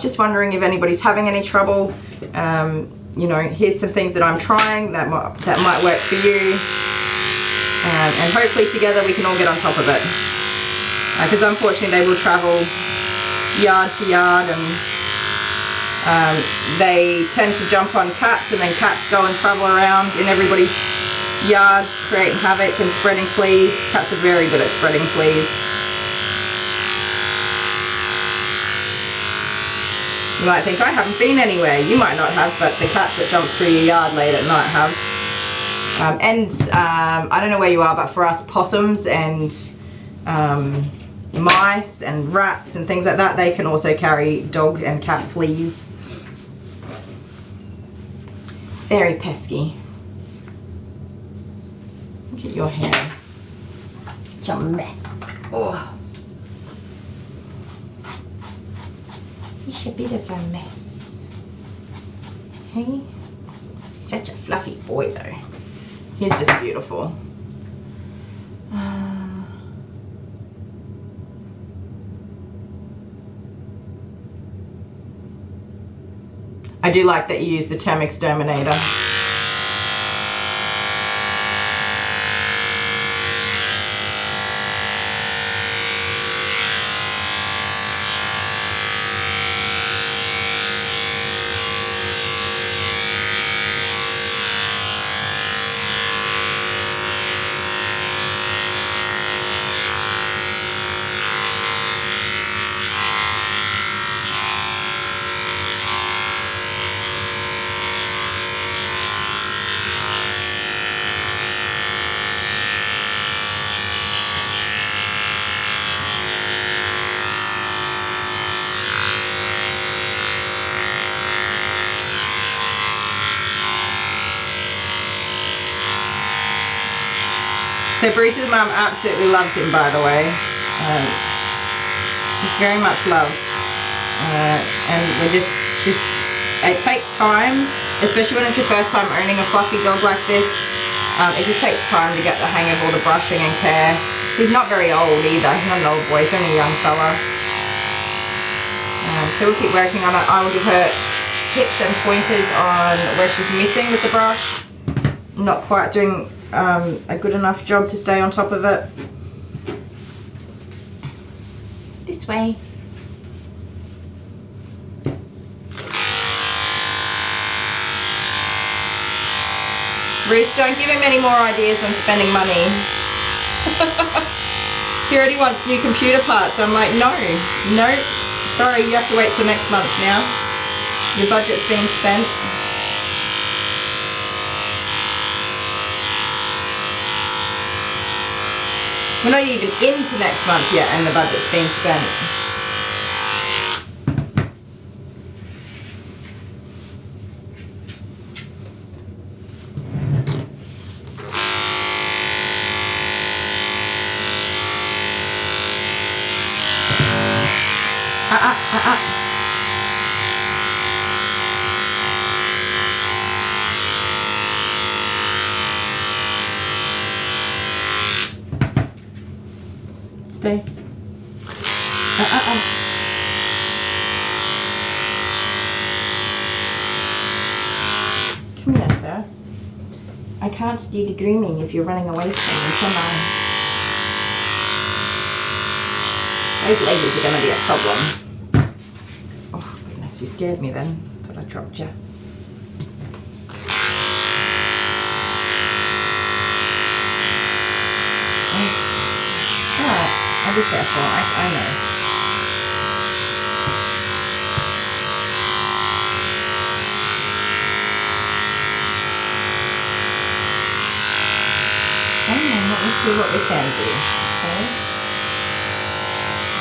Speaker 2: Just wondering if anybody's having any trouble. You know, here's some things that I'm trying that might work for you. And hopefully together we can all get on top of it. Because unfortunately they will travel yard to yard, and they tend to jump on cats, and then cats go and travel around in everybody's yards, creating havoc and spreading fleas. Cats are very good at spreading fleas. You might think I haven't been anywhere. You might not have, but the cats that jump through your yard late at night have. I don't know where you are, but for us, possums and mice and rats and things like that, they can also carry dog and cat fleas. Very pesky. Look at your hair. It's a mess. Oh. It's a bit of a mess. Hey? Such a fluffy boy though. He's just beautiful. I do like that you use the term exterminator. So Bruce's mum absolutely loves him, by the way. He's very much loved. And it takes time, especially when it's your first time owning a fluffy dog like this. It just takes time to get the hang of all the brushing and care. He's not very old either. He's not an old boy, he's only a young fella. So we'll keep working on it. I will give her tips and pointers on where she's missing with the brush. Not quite doing a good enough job to stay on top of it. This way. Ruth, don't give him any more ideas on spending money. He already wants new computer parts. I'm like, no, sorry, you have to wait till next month now. Your budget's being spent. We're not even into next month yet and the budget's being spent. Stay. Come here, sir. I can't do the grooming if you're running away from me, come on. Those ladies are going to be a problem. Oh, goodness, you scared me then. Thought I dropped you. Alright, I'll be careful, I know. Let's see what we can do, okay?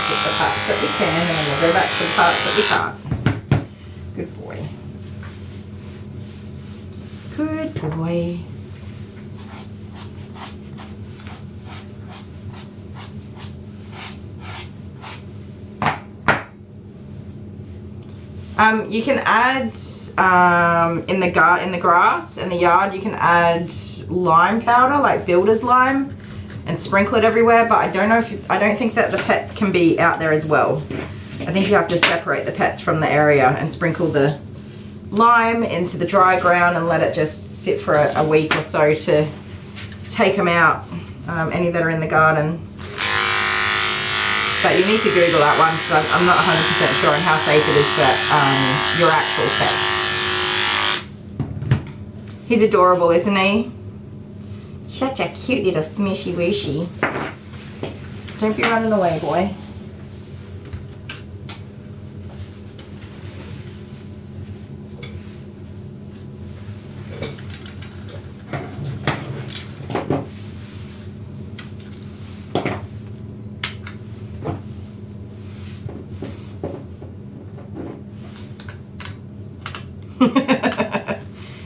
Speaker 2: Get the parts that we can and then we'll go back to the parts that we can't. Good boy. Good boy. You can add in the grass in the yard. You can add lime powder, like builder's lime, and sprinkle it everywhere. But I don't think that the pets can be out there as well. I think you have to separate the pets from the area and sprinkle the lime into the dry ground and let it just sit for a week or so to take them out. Any that are in the garden. But you need to Google that one because I'm not 100% sure on how safe it is for your actual pets. He's adorable, isn't he? Such a cute little smushy wooshy. Don't be running away, boy.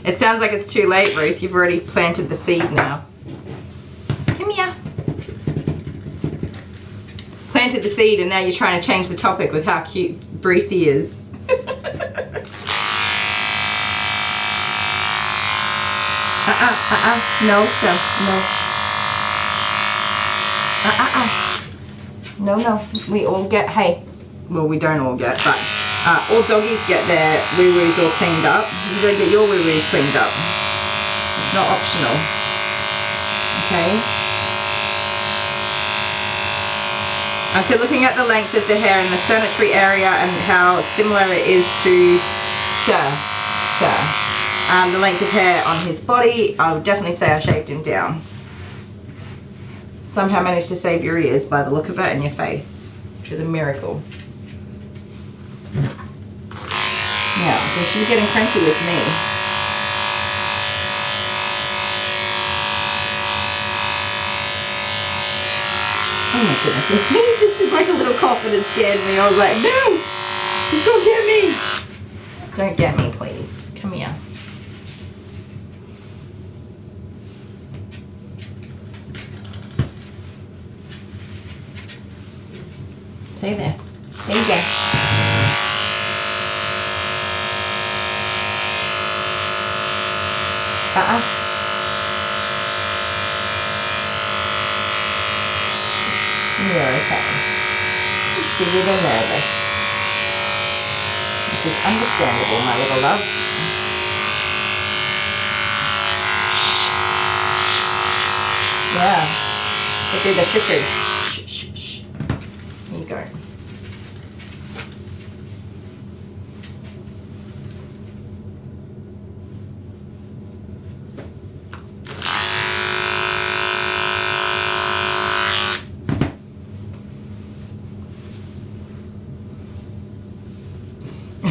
Speaker 2: It sounds like it's too late, Ruth. You've already planted the seed now. Come here. Planted the seed and now you're trying to change the topic with how cute Brucey is. No, sir. No. No. We all get, hey. Well, we don't all get, but all doggies get their wee-woos all cleaned up. You gotta get your wee-woos cleaned up. It's not optional. Okay? So looking at the length of the hair in the sanitary area and how similar it is to Sir. The length of hair on his body, I would definitely say I shaved him down. Somehow managed to save your ears by the look of it and your face, which is a miracle. Now, so she's getting cranky with me. Oh my goodness, he just did like a little cough and it scared me. I was like, no, he's gonna get me. Don't get me, please. Come here. Stay there. Stay there. You're okay. You're a little nervous. Which is understandable, my little love. Yeah. Let's do the shushes. Shh. Here you go.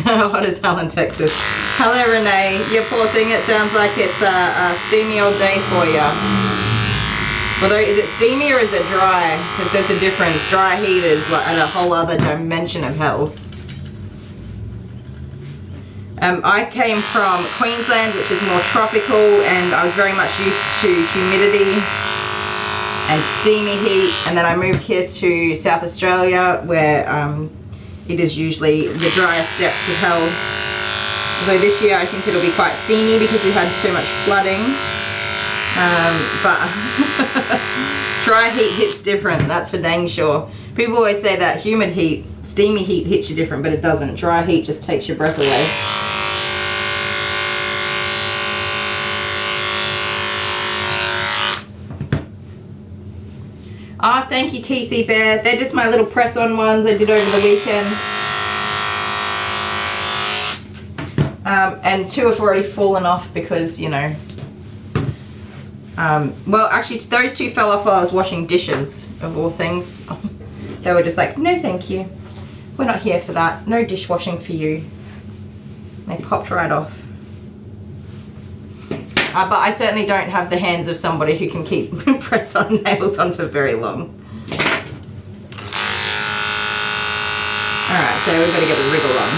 Speaker 2: Hot as hell in Texas. Hello, Renee. You poor thing. It sounds like it's a steamy old day for you. Although, is it steamy or is it dry? Because there's a difference. Dry heat is like at a whole other dimension of hell. I came from Queensland, which is more tropical, and I was very much used to humidity and steamy heat. And then I moved here to South Australia, where it is usually the driest depths of hell. Although this year I think it'll be quite steamy because we've had so much flooding. But dry heat hits different, that's for dang sure. People always say that humid heat, steamy heat hits you different, but it doesn't. Dry heat just takes your breath away. Ah, thank you, TC Bear. They're just my little press-on ones I did over the weekend. And 2 have already fallen off because, you know, well, actually, those 2 fell off while I was washing dishes, of all things. They were just like, no thank you. We're not here for that. No dishwashing for you. They popped right off. But I certainly don't have the hands of somebody who can keep press-on nails on for very long. Alright, so we've got to get a wriggle on.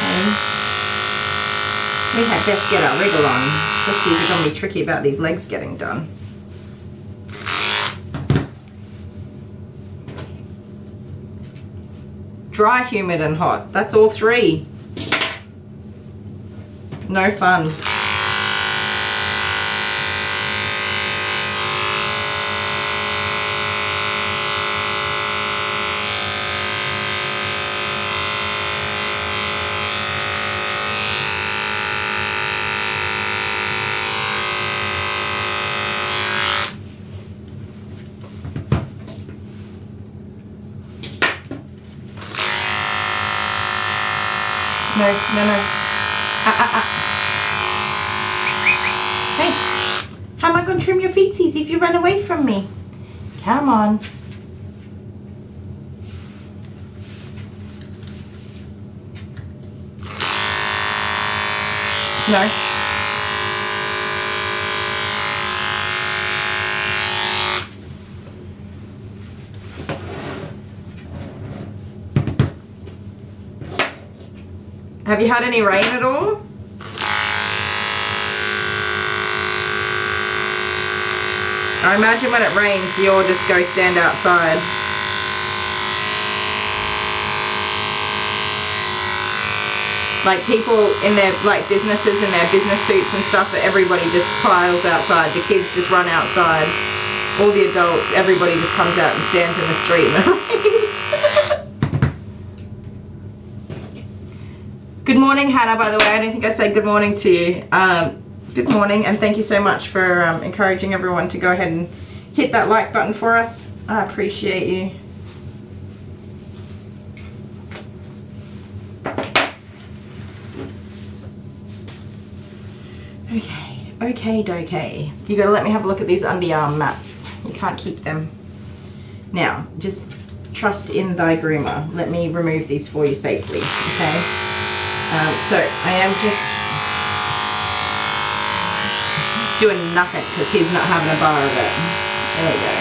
Speaker 2: Okay. We had best get our wriggle on, especially if you're going to be tricky about these legs getting done. Dry, humid and hot. That's all 3. No fun. No. Hey, how am I going to trim your feetsies if you run away from me? Come on. No. Have you had any rain at all? I imagine when it rains, you all just go stand outside. Like people in their like businesses in their business suits and stuff, but everybody just piles outside. The kids just run outside. All the adults, everybody just comes out and stands in the street in the rain. Good morning, Hannah, by the way. I don't think I said good morning to you. Good morning, and thank you so much for encouraging everyone to go ahead and hit that like button for us. I appreciate you. Okay. You gotta let me have a look at these underarm mats. You can't keep them. Now, just trust in thy groomer. Let me remove these for you safely, okay? So I am just doing nothing because he's not having a bar of it. There we go.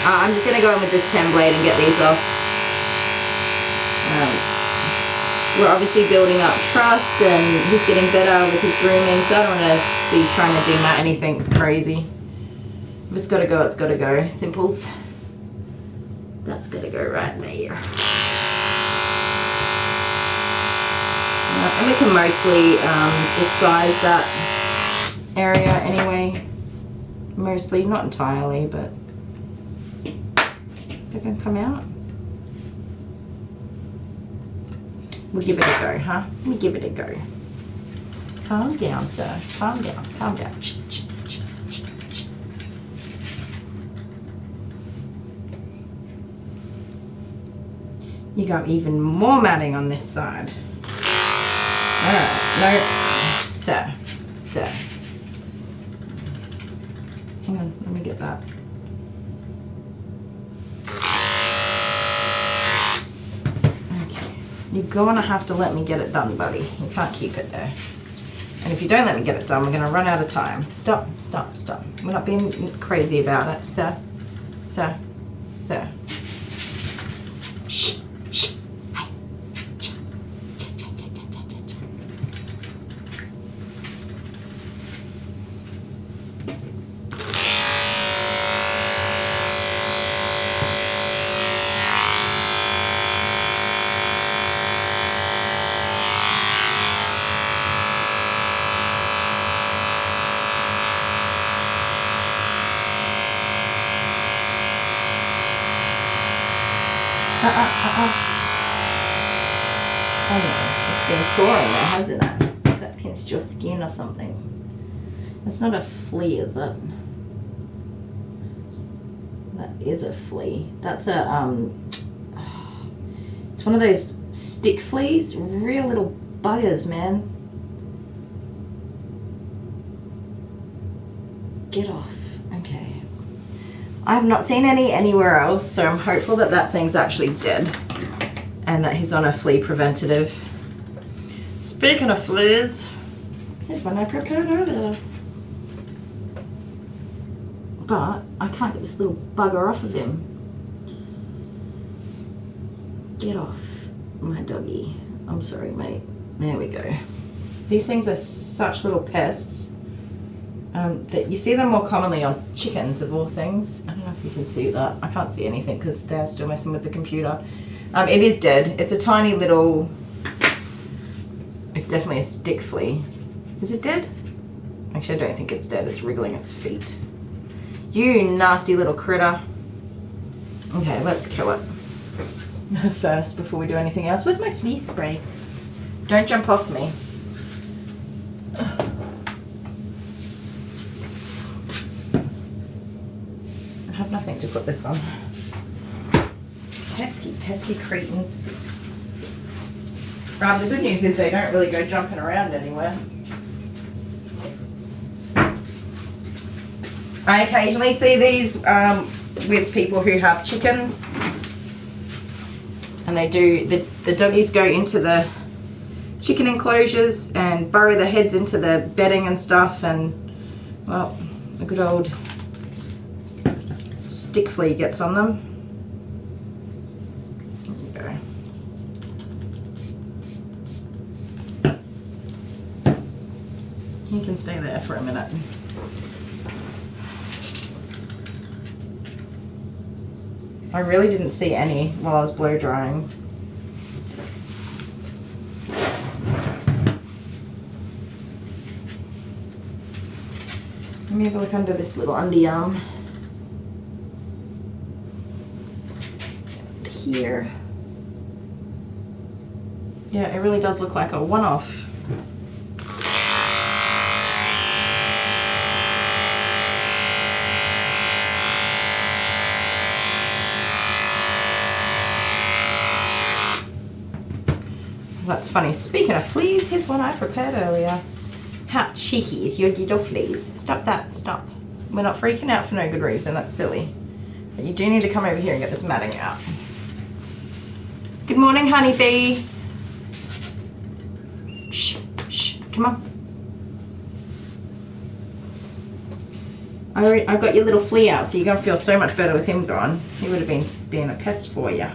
Speaker 2: I'm just gonna go in with this 10 blade and get these off. We're obviously building up trust and he's getting better with his grooming, so I don't want to be trying to ding out anything crazy. If it's got to go, it's got to go. Simples. That's got to go right there. And we can mostly disguise that area anyway. Mostly, not entirely, but they're going to come out. We'll give it a go, huh? We'll give it a go. Calm down, sir. Calm down. Calm down. You got even more matting on this side. Alright, no. Sir. Hang on, let me get that. You're gonna have to let me get it done, buddy. You can't keep it there. And if you don't let me get it done, we're gonna run out of time. Stop. We're not being crazy about it, sir. Shh. Hey. Oh no, it's been sore in there, hasn't it? That pinched your skin or something. That's not a flea, is it? That is a flea. That's a, it's one of those stick fleas. Real little buggers, man. Get off. Okay. I have not seen any anywhere else, so I'm hopeful that that thing's actually dead and that he's on a flea preventative. Speaking of fleas, here's one I prepared earlier. But I can't get this little bugger off of him. Get off, my doggy. I'm sorry, mate. There we go. These things are such little pests. That you see them more commonly on chickens of all things. I don't know if you can see that. I can't see anything because Dad's still messing with the computer. It is dead. It's a tiny little, it's definitely a stick flea. Is it dead? Actually, I don't think it's dead. It's wriggling its feet. You nasty little critter. Okay, let's kill it first before we do anything else. Where's my flea spray? Don't jump off me. I have nothing to put this on. Pesky cretins. The good news is they don't really go jumping around anywhere. I occasionally see these with people who have chickens, and they do, the doggies go into the chicken enclosures and burrow their heads into the bedding and stuff, and well, a good old stick flea gets on them. There you go. You can stay there for a minute. I really didn't see any while I was blow drying. me have a look under this little underarm. Here. Yeah, it really does look like a one-off. That's funny. Speaking of fleas, here's one I prepared earlier. How cheeky is your little fleas? Stop that, stop. We're not freaking out for no good reason, that's silly. But you do need to come over here and get this matting out. Good morning, honeybee. Shh, shh, come on. I got your little flea out, so you're gonna feel so much better with him gone. He would have been being a pest for you.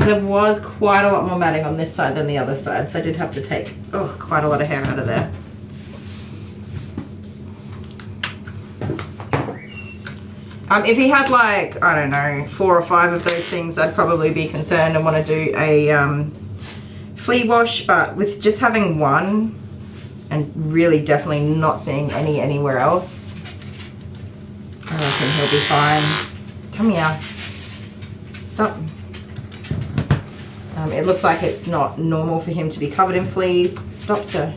Speaker 2: There was quite a lot more matting on this side than the other side, so I did have to take quite a lot of hair out of there. If he had like, I don't know, 4 or 5 of those things, I'd probably be concerned and want to do a flea wash, but with just having one and really definitely not seeing any anywhere else, I reckon he'll be fine. Come here. Stop. It looks like it's not normal for him to be covered in fleas. Stop, sir.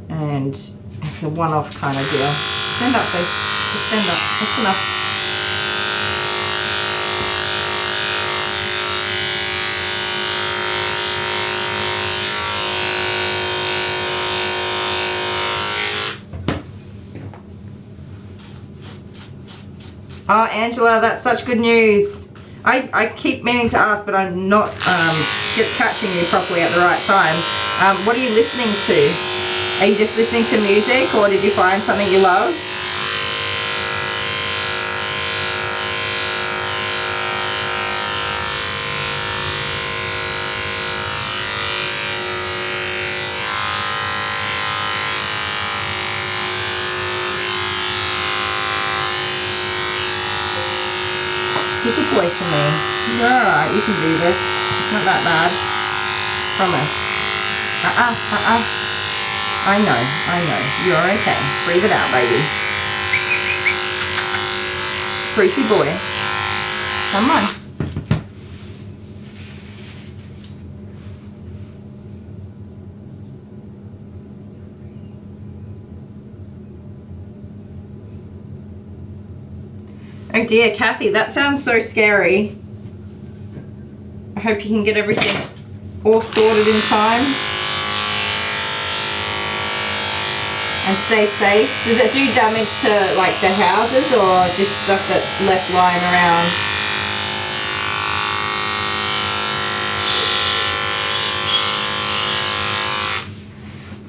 Speaker 2: And it's a one-off kind of deal. Stand up, please. Just stand up. That's enough. Oh, Angela, that's such good news. I keep meaning to ask, but I'm not catching you properly at the right time. What are you listening to? Are you just listening to music, or did you find something you love? You're a good boy for me. You're alright, you can do this. It's not that bad. Promise. I know. You're okay. Breathe it out, baby. Brucey boy. Come on. Oh dear, Kathy, that sounds so scary. I hope you can get everything all sorted in time. And stay safe. Does it do damage to like the houses or just stuff that's left lying around?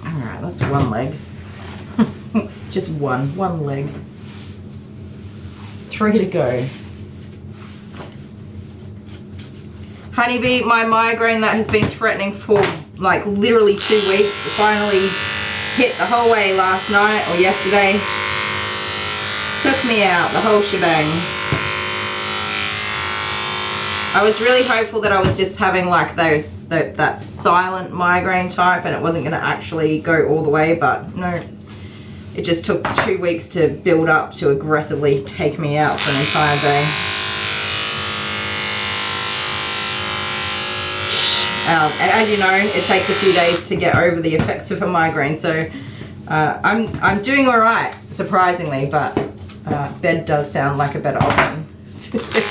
Speaker 2: Alright, that's one leg. Just one leg. 3 to go. Honeybee, my migraine that has been threatening for like literally 2 weeks finally hit the whole way last night or yesterday. Took me out, the whole shebang. I was really hopeful that I was just having like that silent migraine type and it wasn't going to actually go all the way, but no. It just took 2 weeks to build up to aggressively take me out for an entire day. And as you know, it takes a few days to get over the effects of a migraine, so I'm doing all right, surprisingly, but bed does sound like a better option today.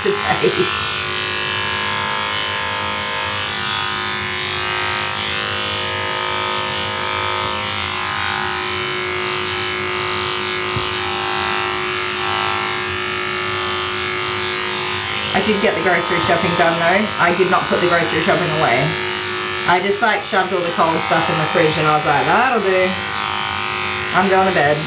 Speaker 2: I did get the grocery shopping done though. I did not put the grocery shopping away. I just like shoved all the cold stuff in the fridge and I was like, that'll do. I'm going to bed.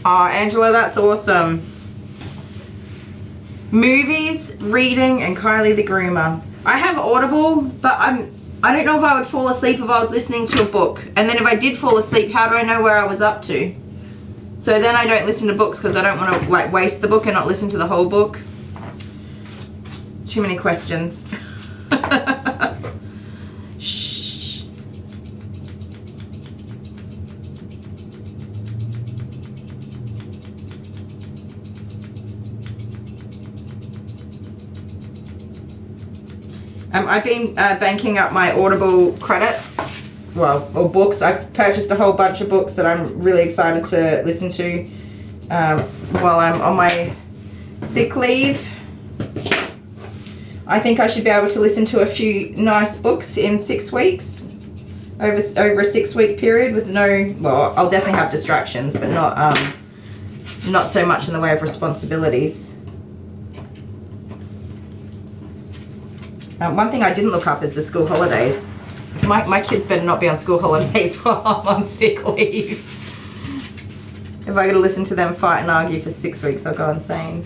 Speaker 2: Oh, Angela, that's awesome. Movies, reading, and Kylie the Groomer. I have Audible, but I don't know if I would fall asleep if I was listening to a book. And then if I did fall asleep, how do I know where I was up to? So then I don't listen to books because I don't want to like waste the book and not listen to the whole book. Too many questions. Shh. I've been banking up my Audible credits, well, or books. I've purchased a whole bunch of books that I'm really excited to listen to while I'm on my sick leave. I think I should be able to listen to a few nice books in 6 weeks, over a 6-week period with no, well, I'll definitely have distractions, but not so much in the way of responsibilities. One thing I didn't look up is the school holidays. My kids better not be on school holidays while I'm on sick leave. If I gotta listen to them fight and argue for 6 weeks, I'll go insane.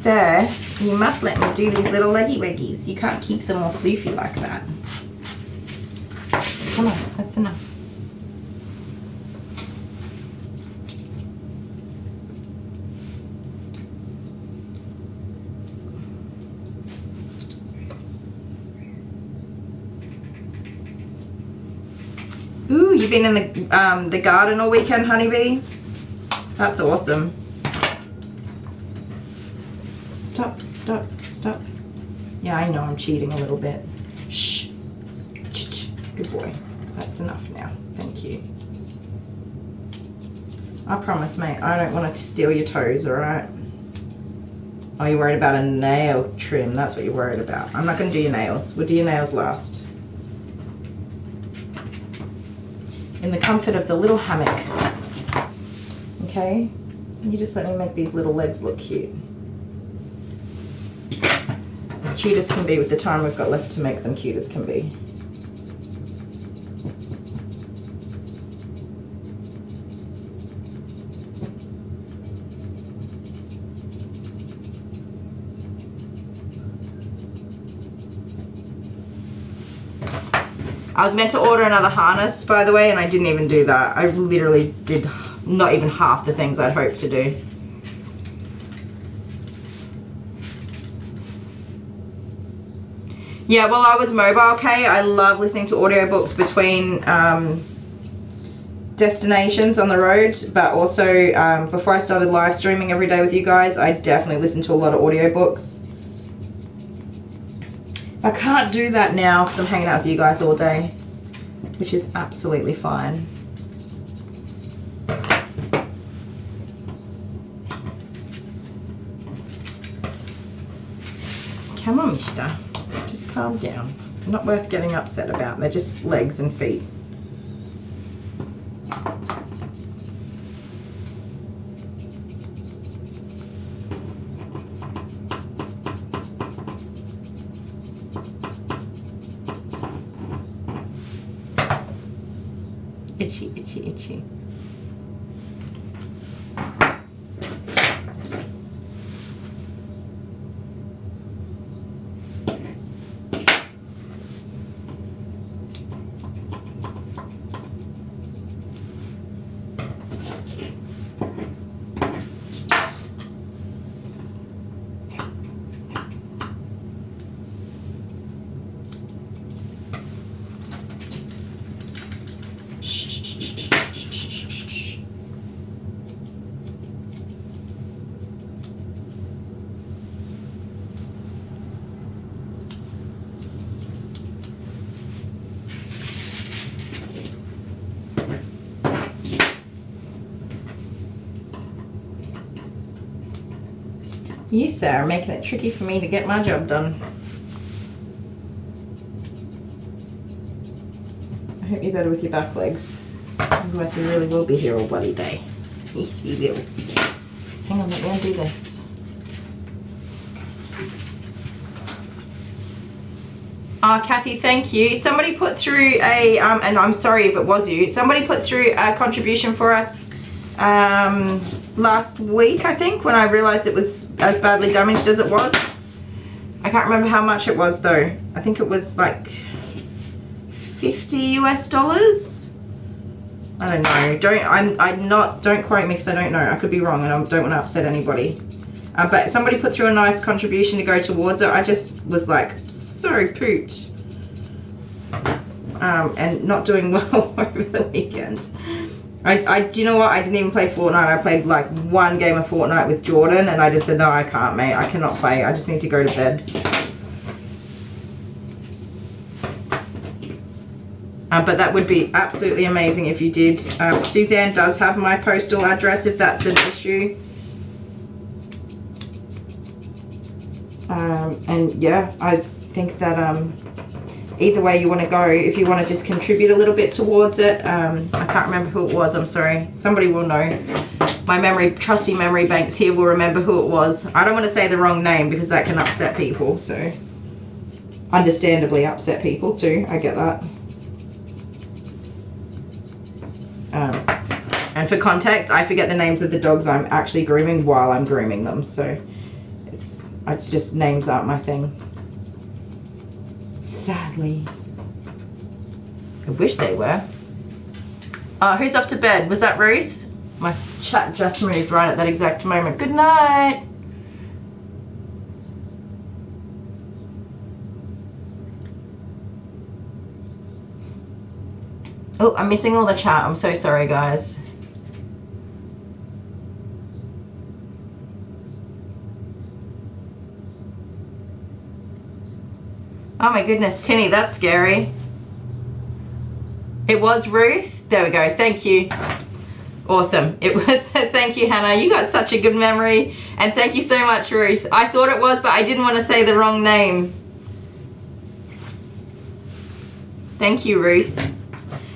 Speaker 2: Sir, you must let me do these little leggy weggies. You can't keep them all floofy like that. Come on, that's enough. Ooh, you've been in the garden all weekend, honeybee? That's awesome. Stop, stop, stop. Yeah, I know I'm cheating a little bit. Shh. Good boy. That's enough now. Thank you. I promise, mate, I don't want to steal your toes, alright? Oh, you're worried about a nail trim. That's what you're worried about. I'm not going to do your nails. We'll do your nails last. In the comfort of the little hammock. Okay? You just let me make these little legs look cute. As cute as can be with the time we've got left to make them cute as can be. I was meant to order another harness, by the way, and I didn't even do that. I literally did not even half the things I'd hoped to do. Yeah, well, I was mobile, okay? I love listening to audiobooks between destinations on the road, but also before I started live streaming every day with you guys, I definitely listened to a lot of audiobooks. I can't do that now because I'm hanging out with you guys all day, which is absolutely fine. Come on, mister. Just calm down. Not worth getting upset about. They're just legs and feet. Itchy, itchy, itchy. You, sir, are making it tricky for me to get my job done. I hope you're better with your back legs. Otherwise we really will be here all bloody day. Yes, we will. Hang on, let me undo this. Kathy, thank you. Somebody put through a, and I'm sorry if it was you, somebody put through a contribution for us last week, I think, when I realized it was as badly damaged as it was. I can't remember how much it was though. I think it was like $50 US. I don't know. Don't quote me because I don't know. I could be wrong and I don't want to upset anybody. But somebody put through a nice contribution to go towards it. I just was like so pooped. And not doing well over the weekend. Do you know what? I didn't even play Fortnite. I played like one game of Fortnite with Jordan and I just said, no, I can't, mate. I cannot play. I just need to go to bed. But that would be absolutely amazing if you did. Suzanne does have my postal address if that's an issue. And yeah, I think that either way you want to go, if you want to just contribute a little bit towards it. I can't remember who it was, I'm sorry. Somebody will know. My trusty memory banks here will remember who it was. I don't want to say the wrong name because that can upset people, so understandably upset people too, I get that. And for context, I forget the names of the dogs I'm actually grooming while I'm grooming them, so it's just names aren't my thing. Sadly. I wish they were. Who's off to bed? Was that Ruth? My chat just moved right at that exact moment. Good night. Oh, I'm missing all the chat. I'm so sorry, guys. Oh my goodness, Tinny, that's scary. It was Ruth? There we go, thank you. Awesome, it was, thank you, Hannah. You got such a good memory. And thank you so much, Ruth. I thought it was, but I didn't want to say the wrong name. Thank you, Ruth.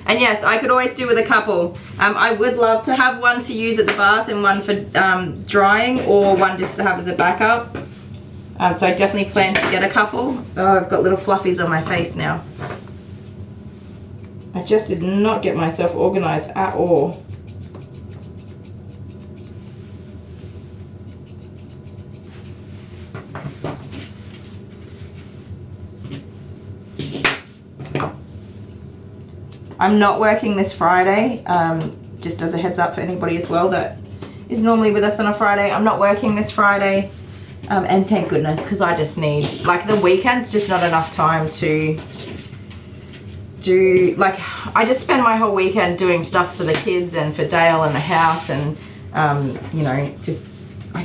Speaker 2: And yes, I could always do with a couple. I would love to have one to use at the bath and one for drying, or one just to have as a backup. So I definitely plan to get a couple. Oh, I've got little fluffies on my face now. I just did not get myself organized at all. I'm not working this Friday, just as a heads up for anybody as well that is normally with us on a Friday. I'm not working this Friday. And thank goodness, because I just need, like, the weekend's just not enough time to do, like, I just spend my whole weekend doing stuff for the kids and for Dale and the house, and you know, just I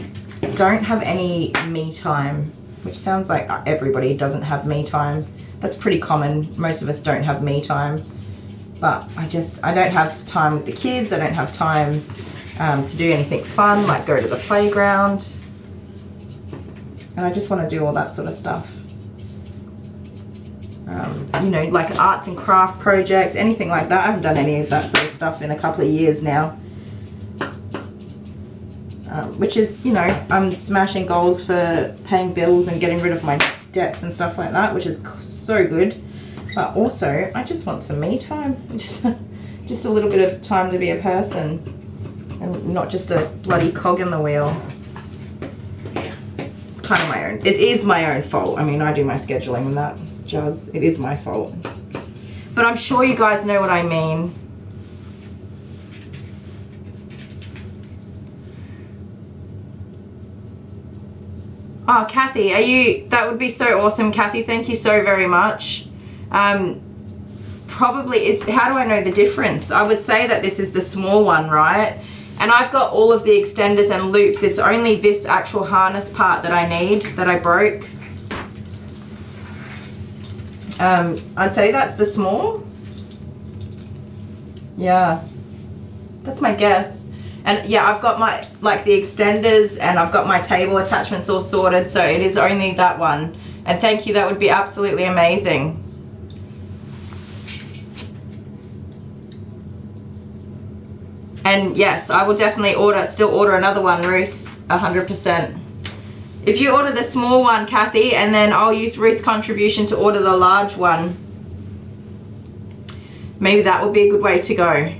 Speaker 2: don't have any me time, which sounds like everybody doesn't have me time. That's pretty common. Most of us don't have me time, but I don't have time with the kids. I don't have time to do anything fun, like go to the playground. And I just want to do all that sort of stuff. You know, like arts and craft projects, anything like that. I haven't done any of that sort of stuff in a couple of years now. Which is, you know, I'm smashing goals for paying bills and getting rid of my debts and stuff like that, which is so good. But also, I just want some me time. Just a little bit of time to be a person and not just a bloody cog in the wheel. Kind of my own. It is my own fault. I mean, I do my scheduling and that jazz. It is my fault. But I'm sure you guys know what I mean. Oh, Kathy, are you, that would be so awesome, Kathy. Thank you so very much. Probably is, how do I know the difference? I would say that this is the small one, right? And I've got all of the extenders and loops. It's only this actual harness part that I need, that I broke. I'd say that's the small. Yeah, that's my guess. And yeah, I've got my, like, the extenders, and I've got my table attachments all sorted, so it is only that one. And thank you, that would be absolutely amazing. And yes, I will definitely still order another one, Ruth, 100%. If you order the small one, Kathy, and then I'll use Ruth's contribution to order the large one. Maybe that would be a good way to go.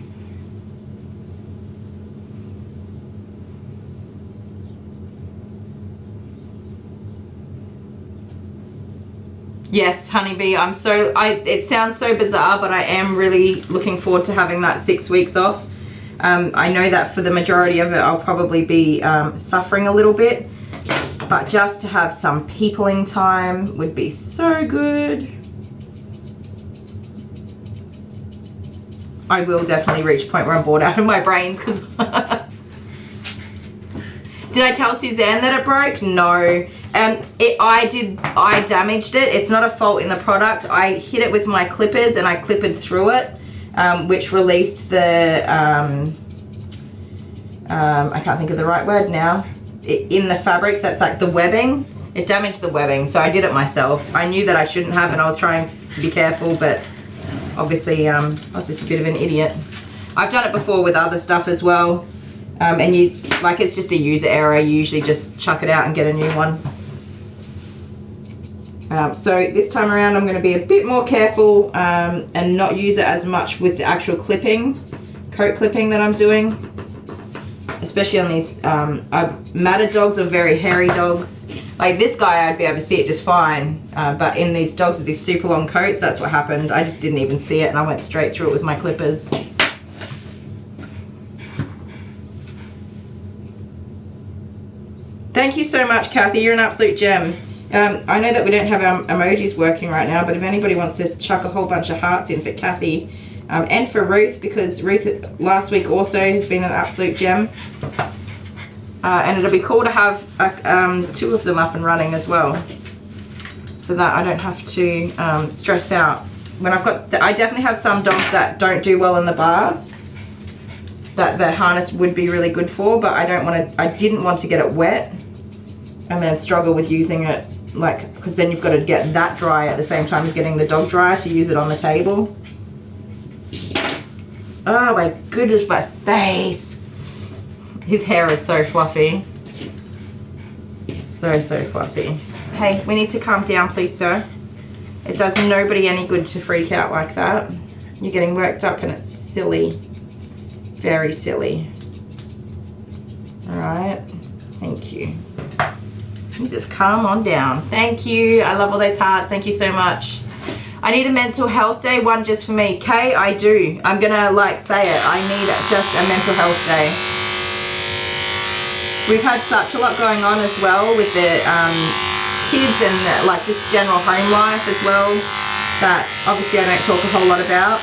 Speaker 2: Yes, honeybee, it sounds so bizarre, but I am really looking forward to having that 6 weeks off. I know that for the majority of it, I'll probably be suffering a little bit, but just to have some peopling time would be so good. I will definitely reach a point where I'm bored out of my brains, because did I tell Suzanne that it broke? No. I damaged it. It's not a fault in the product. I hit it with my clippers and I clippered through it, which released the, I can't think of the right word now, in the fabric that's like the webbing. It damaged the webbing, so I did it myself. I knew that I shouldn't have, and I was trying to be careful, but obviously I was just a bit of an idiot. I've done it before with other stuff as well, and it's just a user error. You usually just chuck it out and get a new one. So this time around I'm going to be a bit more careful and not use it as much with the actual coat clipping that I'm doing, especially on these matted dogs or very hairy dogs. Like this guy, I'd be able to see it just fine, but in these dogs with these super long coats, that's what happened. I just didn't even see it and I went straight through it with my clippers. Thank you so much, Kathy. You're an absolute gem. I know that we don't have our emojis working right now, but if anybody wants to chuck a whole bunch of hearts in for Kathy and for Ruth, because Ruth last week also has been an absolute gem. And it'll be cool to have 2 of them up and running as well, so that I don't have to stress out. When I definitely have some dogs that don't do well in the bath, that the harness would be really good for, but I didn't want to get it wet and then struggle with using it, like, because then you've got to get that dry at the same time as getting the dog dryer to use it on the table. Oh my goodness, my face. His hair is so fluffy. So fluffy. Hey, we need to calm down, please, sir. It does nobody any good to freak out like that. You're getting worked up and it's silly. Very silly. Alright, thank you. You just calm on down. Thank you. I love all those hearts. Thank you so much. I need a mental health day, one just for me. Kay, I do. I'm gonna say it. I need just a mental health day. We've had such a lot going on as well with the kids and just general home life as well, that obviously I don't talk a whole lot about,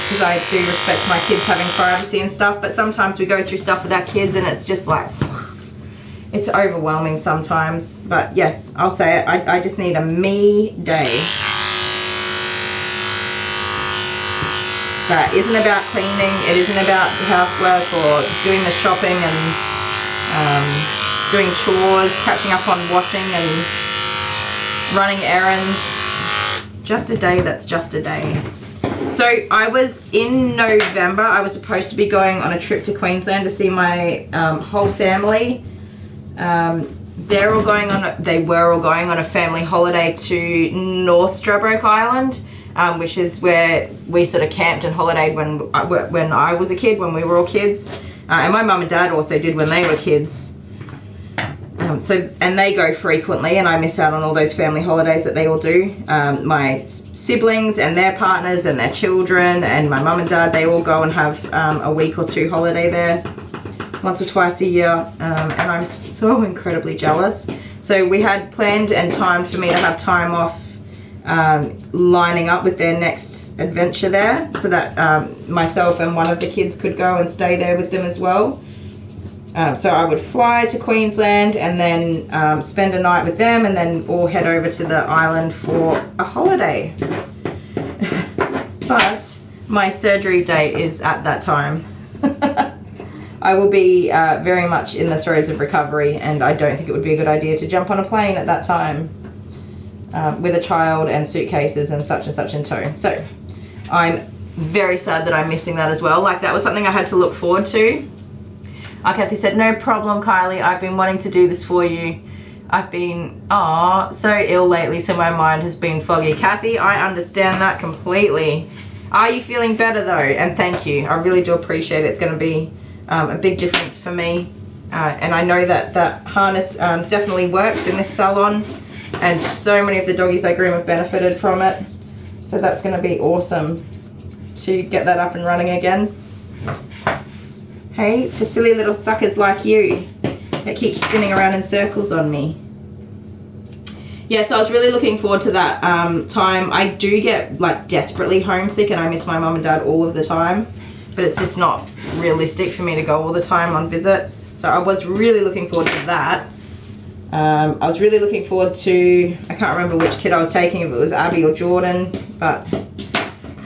Speaker 2: because I do respect my kids having privacy and stuff, but sometimes we go through stuff with our kids and it's just like, it's overwhelming sometimes. But yes, I'll say it, I just need a me day. That isn't about cleaning, it isn't about housework or doing the shopping and doing chores, catching up on washing and running errands. Just a day that's just a day. So I was in November, I was supposed to be going on a trip to Queensland to see my whole family. They were all going on a family holiday to North Stradbroke Island, which is where we sort of camped and holidayed when I was a kid, when we were all kids, and my mum and dad also did when they were kids. And they go frequently, and I miss out on all those family holidays that they all do. My siblings and their partners and their children and my mum and dad, they all go and have a week or 2 holiday there, once or twice a year, and I'm so incredibly jealous. So we had planned and timed for me to have time off, lining up with their next adventure there, so that myself and one of the kids could go and stay there with them as well. So I would fly to Queensland and then spend a night with them, and then all head over to the island for a holiday. But my surgery date is at that time. I will be very much in the throes of recovery, and I don't think it would be a good idea to jump on a plane at that time with a child and suitcases and such in tow. So I'm very sad that I'm missing that as well. Like, that was something I had to look forward to. Kathy said, no problem, Kylie. I've been wanting to do this for you. I've been, so ill lately, so my mind has been foggy. Kathy, I understand that completely. Are you feeling better though? And thank you. I really do appreciate it. It's going to be a big difference for me. And I know that that harness definitely works in this salon. And so many of the doggies I groom have benefited from it. So that's going to be awesome to get that up and running again. Hey, for silly little suckers like you that keep spinning around in circles on me. Yeah, so I was really looking forward to that time. I do get like desperately homesick and I miss my mum and dad all of the time, but it's just not realistic for me to go all the time on visits. So I was really looking forward to that. I was really looking forward to, I can't remember which kid I was taking, if it was Abby or Jordan, but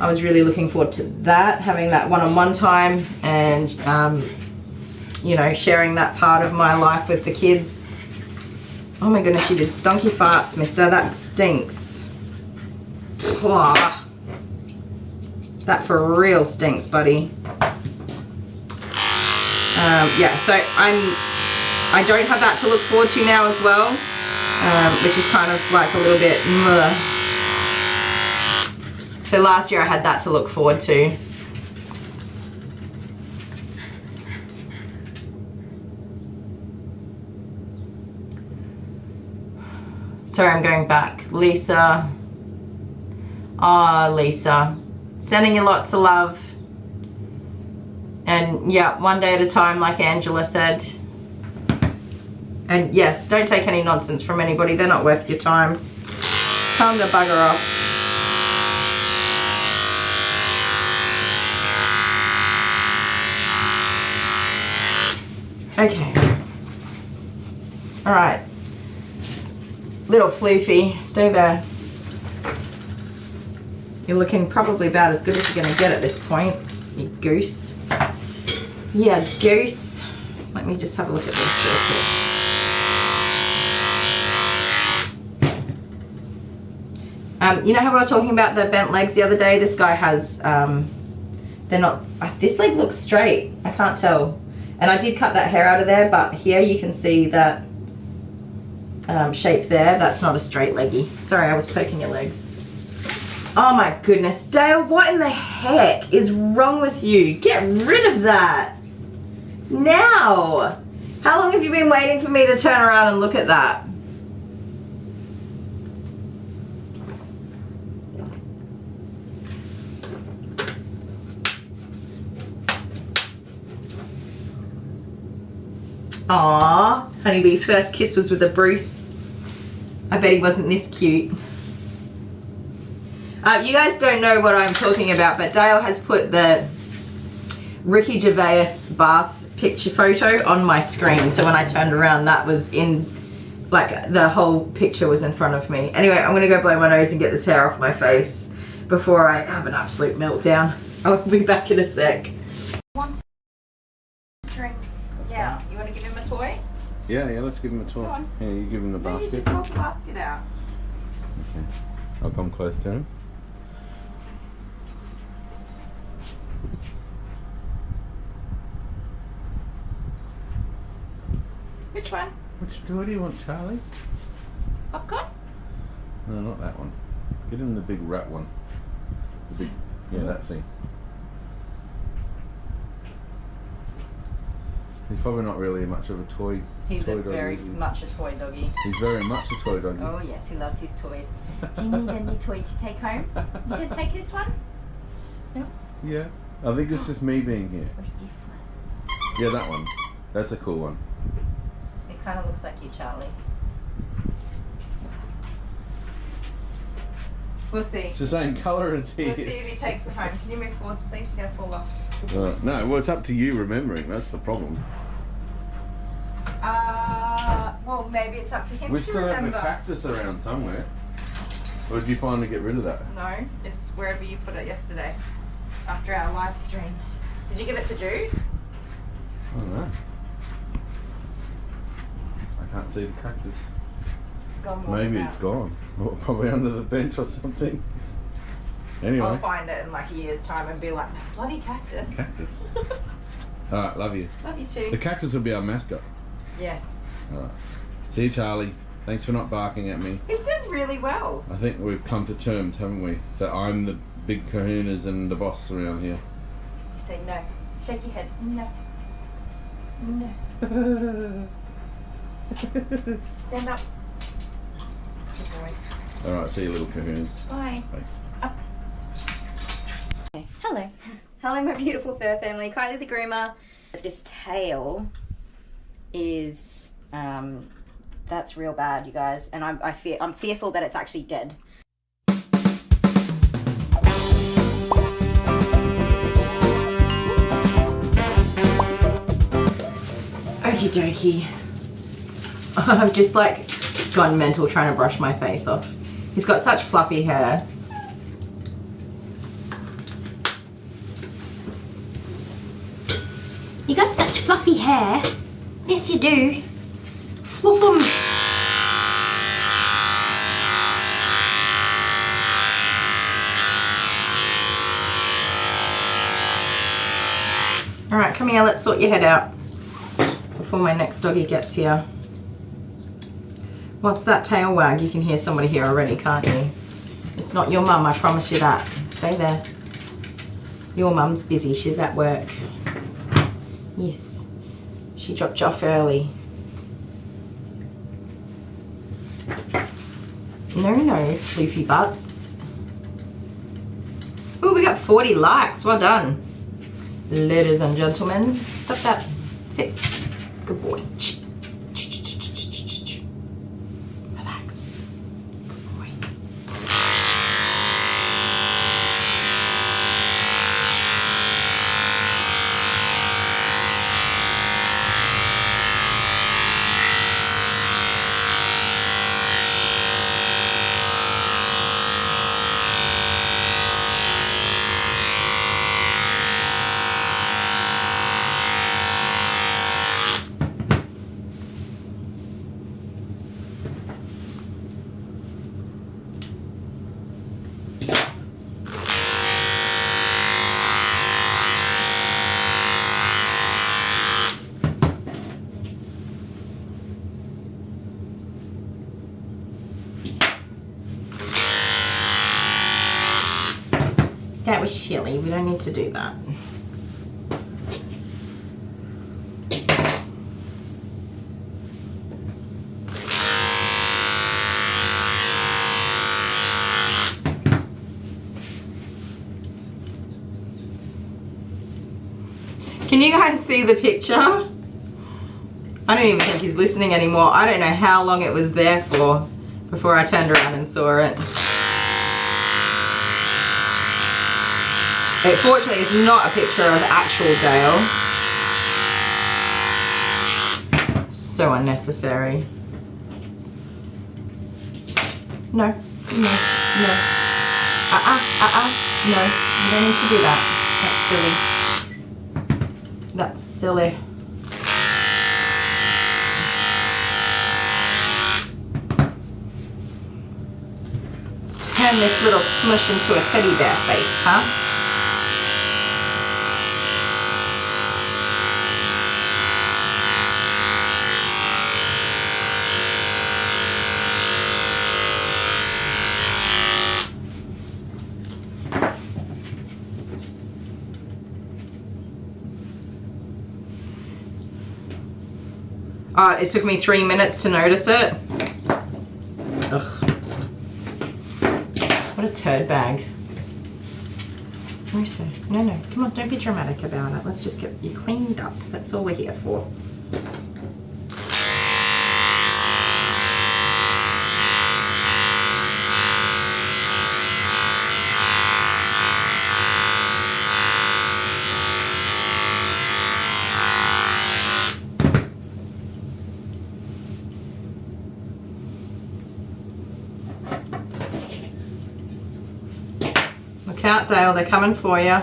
Speaker 2: I was really looking forward to that, having that one-on-one time and, you know, sharing that part of my life with the kids. Oh my goodness, you did stunky farts, mister. That stinks. That for real stinks, buddy. Yeah, so I don't have that to look forward to now as well, which is kind of like a little bit So last year I had that to look forward to. Sorry, I'm going back. Lisa. Oh, Lisa. Sending you lots of love. And yeah, one day at a time, like Angela said. And yes, don't take any nonsense from anybody. They're not worth your time. Tell them to bugger off. Okay. All right. Little floofy, stay there. You're looking probably about as good as you're gonna get at this point, you goose. Yeah, goose. Let me just have a look at this real quick. You know how we were talking about the bent legs the other day? This guy has, they're not, this leg looks straight, I can't tell. And I did cut that hair out of there, but here you can see that shape there. That's not a straight leggy. Sorry, I was poking your legs. Oh my goodness, Dale, what in the heck is wrong with you? Get rid of that. Now. How long have you been waiting for me to turn around and look at that? Aww, Honeybee's first kiss was with a Bruce. I bet he wasn't this cute. You guys don't know what I'm talking about, but Dale has put the Ricky Gervais bath picture photo on my screen. So when I turned around, that was in, like, the whole picture was in front of me. Anyway, I'm gonna go blow my nose and get this hair off my face before I have an absolute meltdown. I'll be back in a sec. Yeah, you want to give him a toy?
Speaker 4: Yeah, let's give him a toy.
Speaker 2: Go on.
Speaker 4: Yeah, you give him the basket.
Speaker 2: You just hold the basket out.
Speaker 4: Okay. I'll come close to him.
Speaker 2: Which one?
Speaker 4: Which toy do you want, Charlie?
Speaker 2: Popcorn?
Speaker 4: No, not that one. Get him the big rat one. The big, yeah, that thing. He's probably not really much of a toy.
Speaker 2: He's
Speaker 4: toy
Speaker 2: a very much a toy doggy.
Speaker 4: He's very much a toy doggy.
Speaker 2: Oh yes, he loves his toys. Do you need a new toy to take home? You gonna take this one? No?
Speaker 4: Yeah. I think it's just me being here.
Speaker 2: What's this one?
Speaker 4: Yeah, that one. That's a cool one.
Speaker 2: It kind of looks like you, Charlie. We'll see.
Speaker 4: It's the same colour as he
Speaker 2: We'll see
Speaker 4: is.
Speaker 2: if he takes it home. Can you move forwards, please? You're gonna fall off.
Speaker 4: No, well, it's up to you remembering. That's the problem.
Speaker 2: Well, maybe it's up to him
Speaker 4: We
Speaker 2: to
Speaker 4: still have
Speaker 2: remember.
Speaker 4: the cactus around somewhere. Or did you finally get rid of that?
Speaker 2: No, it's wherever you put it yesterday, after our live stream. Did you give it to Jude?
Speaker 4: I don't know. I can't see the cactus.
Speaker 2: It's gone.
Speaker 4: Maybe it's gone. Or probably under the bench or something. Anyway.
Speaker 2: I'll find it in like a year's time and be like, bloody cactus.
Speaker 4: Cactus. Alright, love you.
Speaker 2: Love you
Speaker 4: The
Speaker 2: too.
Speaker 4: cactus will be our mascot.
Speaker 2: Yes.
Speaker 4: Alright. See you, Charlie. Thanks for not barking at me.
Speaker 2: He's doing really well.
Speaker 4: I think we've come to terms, haven't we? That I'm the big kahunas and the boss around here.
Speaker 2: You say no. Shake your head. No. No. Stand up. Good boy.
Speaker 4: Alright, see you, little kahunas.
Speaker 2: Bye.
Speaker 4: Bye.
Speaker 2: Up. Okay. Hello. Hello, my beautiful fur family. Kylie the Groomer. This tail is, that's real bad, you guys. And I'm fearful that it's actually dead. Okie dokie. I've just like gone mental trying to brush my face off. He's got such fluffy hair. You got such fluffy hair. Yes, you do. Fluff 'em. All right, come here. Let's sort your head out before my next doggy gets here. What's that tail wag? You can hear somebody here already, can't you? It's not your mum, I promise you that. Stay there. Your mum's busy, she's at work. Yes, she dropped you off early. No, floofy butts. Ooh, we got 40 likes, well done. Ladies and gentlemen, stop that. Sit. Good boy. Relax. Good boy. That was chilly, we don't need to do that. Can you guys see the picture? I don't even think he's listening anymore. I don't know how long it was there for before I turned around and saw it. It fortunately is not a picture of actual Dale. So unnecessary. No, no, no. No, you don't need to do that. That's silly. That's silly. Let's turn this little smush into a teddy bear face, huh? It took me 3 minutes to notice it. Ugh. What a turd bag. Marissa, no, come on, don't be dramatic about it. Let's just get you cleaned up. That's all we're here for. Look out, Dale, they're coming for you.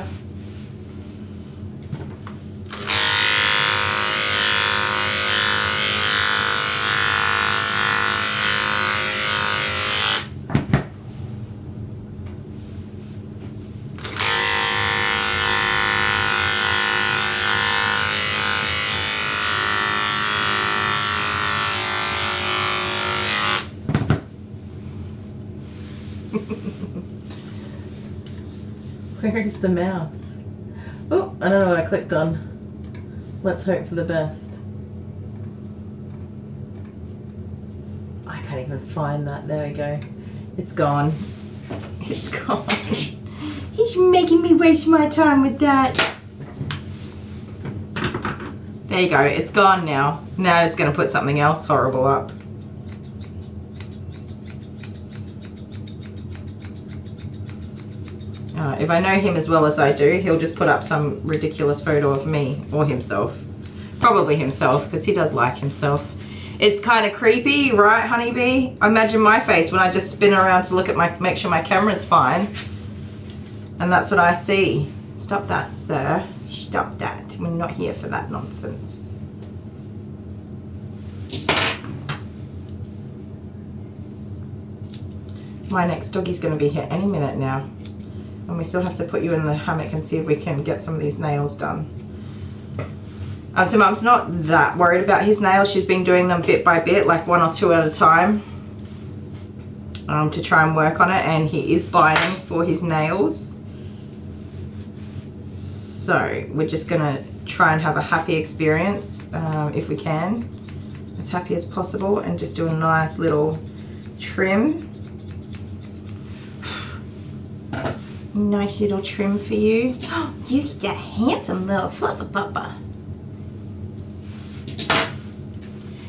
Speaker 5: Where is the mouse? Oh, I don't know what I clicked on. Let's hope for the best. I can't even find that. There we go. It's gone. It's gone. He's making me waste my time with that. There you go. It's gone now. Now it's going to put something else horrible up. If I know him as well as I do, he'll just put up some ridiculous photo of me or himself. Probably himself, because he does like himself. It's kind of creepy, right, honeybee? Imagine my face when I just spin around to look at make sure my camera's fine. And that's what I see. Stop that, sir. Stop that. We're not here for that nonsense. My next doggy's going to be here any minute now. And we still have to put you in the hammock and see if we can get some of these nails done. So Mum's not that worried about his nails. She's been doing them bit by bit, like 1 or 2 at a time, to try and work on it. And he is biting for his nails. So we're just gonna try and have a happy experience, if we can, as happy as possible, and just do a nice little trim. Nice little trim for you. Oh, you got a handsome little fluffer pupper.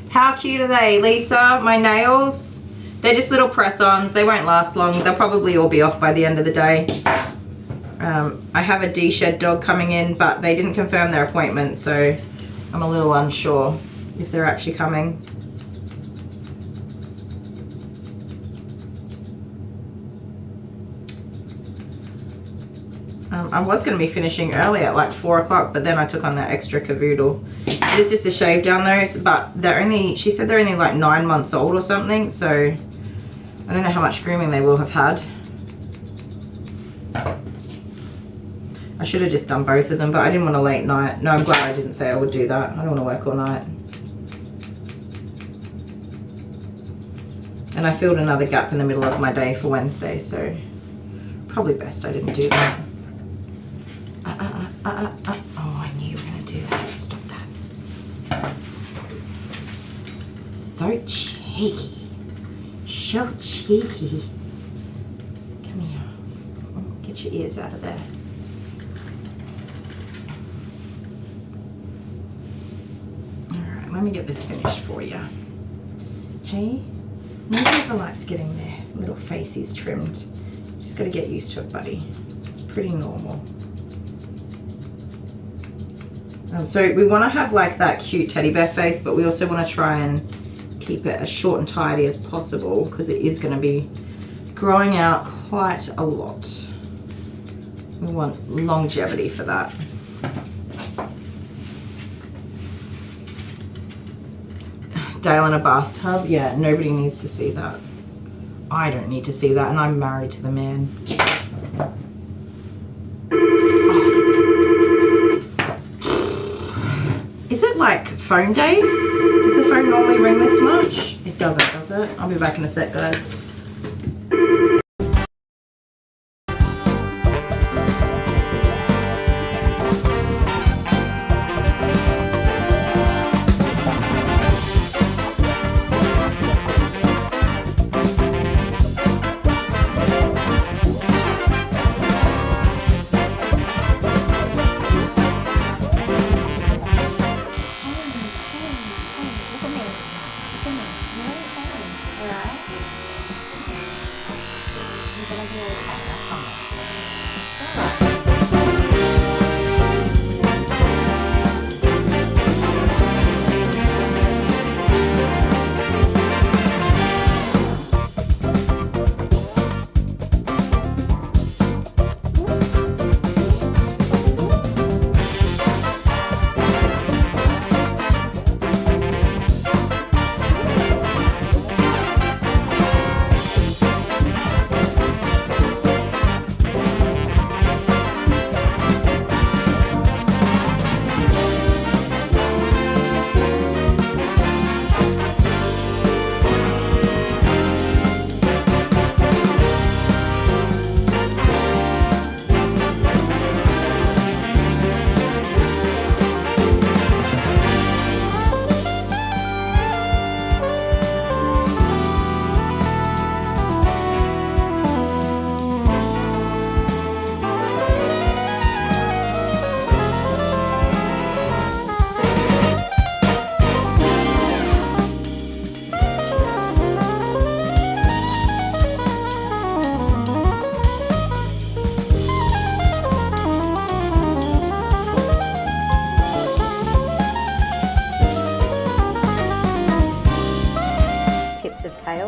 Speaker 5: How cute are they, Lisa? My nails? They're just little press-ons. They won't last long. They'll probably all be off by the end of the day. I have a D-shed dog coming in, but they didn't confirm their appointment, so I'm a little unsure if they're actually coming. I was going to be finishing early at like 4 o'clock, but then I took on that extra cavoodle. It is just a shave down those, but they're only, she said they're only like 9 months old or something, so I don't know how much grooming they will have had. I should have just done both of them, but I didn't want a late night. No, I'm glad I didn't say I would do that. I don't want to work all night. And I filled another gap in the middle of my day for Wednesday, so probably best I didn't do that. Oh, I knew you were going to do that. Stop that. So cheeky. So cheeky. Come here. Get your ears out of there. Alright, let me get this finished for you. Hey? Nobody ever likes getting their little faces trimmed. Just got to get used to it, buddy. It's pretty normal. So we want to have like that cute teddy bear face, but we also want to try and keep it as short and tidy as possible, because it is going to be growing out quite a lot. We want longevity for that. Dale in a bathtub? Yeah, nobody needs to see that. I don't need to see that, and I'm married to the man. Is it like phone day? Does the phone normally ring this much? It doesn't, does it? I'll be back in a sec, guys.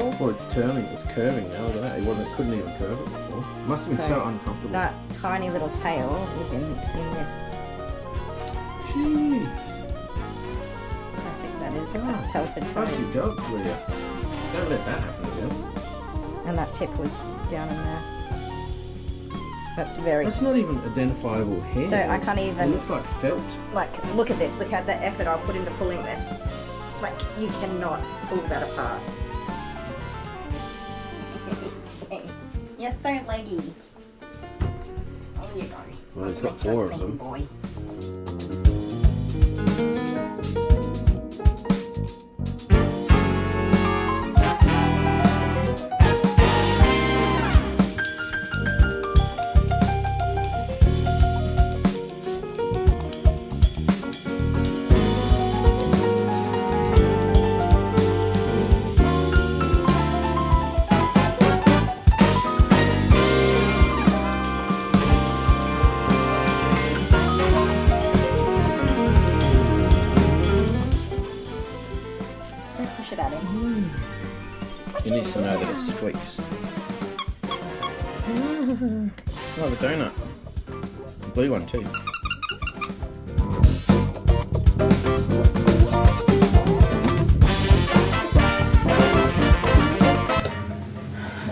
Speaker 5: curls.
Speaker 4: Well, it's turning, it's curving now. Look at that. Couldn't even curve it before. Must have been so uncomfortable.
Speaker 5: That tiny little tail is in this.
Speaker 4: Jeez.
Speaker 5: I think that is a pelted
Speaker 4: How's
Speaker 5: coat.
Speaker 4: your dog, Leah? Don't let that happen again.
Speaker 5: And that tip was down in there. That's very.
Speaker 4: That's not even identifiable hair.
Speaker 5: So I can't even.
Speaker 4: It looks like felt.
Speaker 5: Like, look at this. Look at the effort I put into pulling this. Like, you cannot pull that apart. You're so leggy. There you go.
Speaker 4: Well, it's got 4 of them.
Speaker 5: Boy. Push it at him.
Speaker 4: He needs to know that it squeaks. Oh, the donut. The blue one too.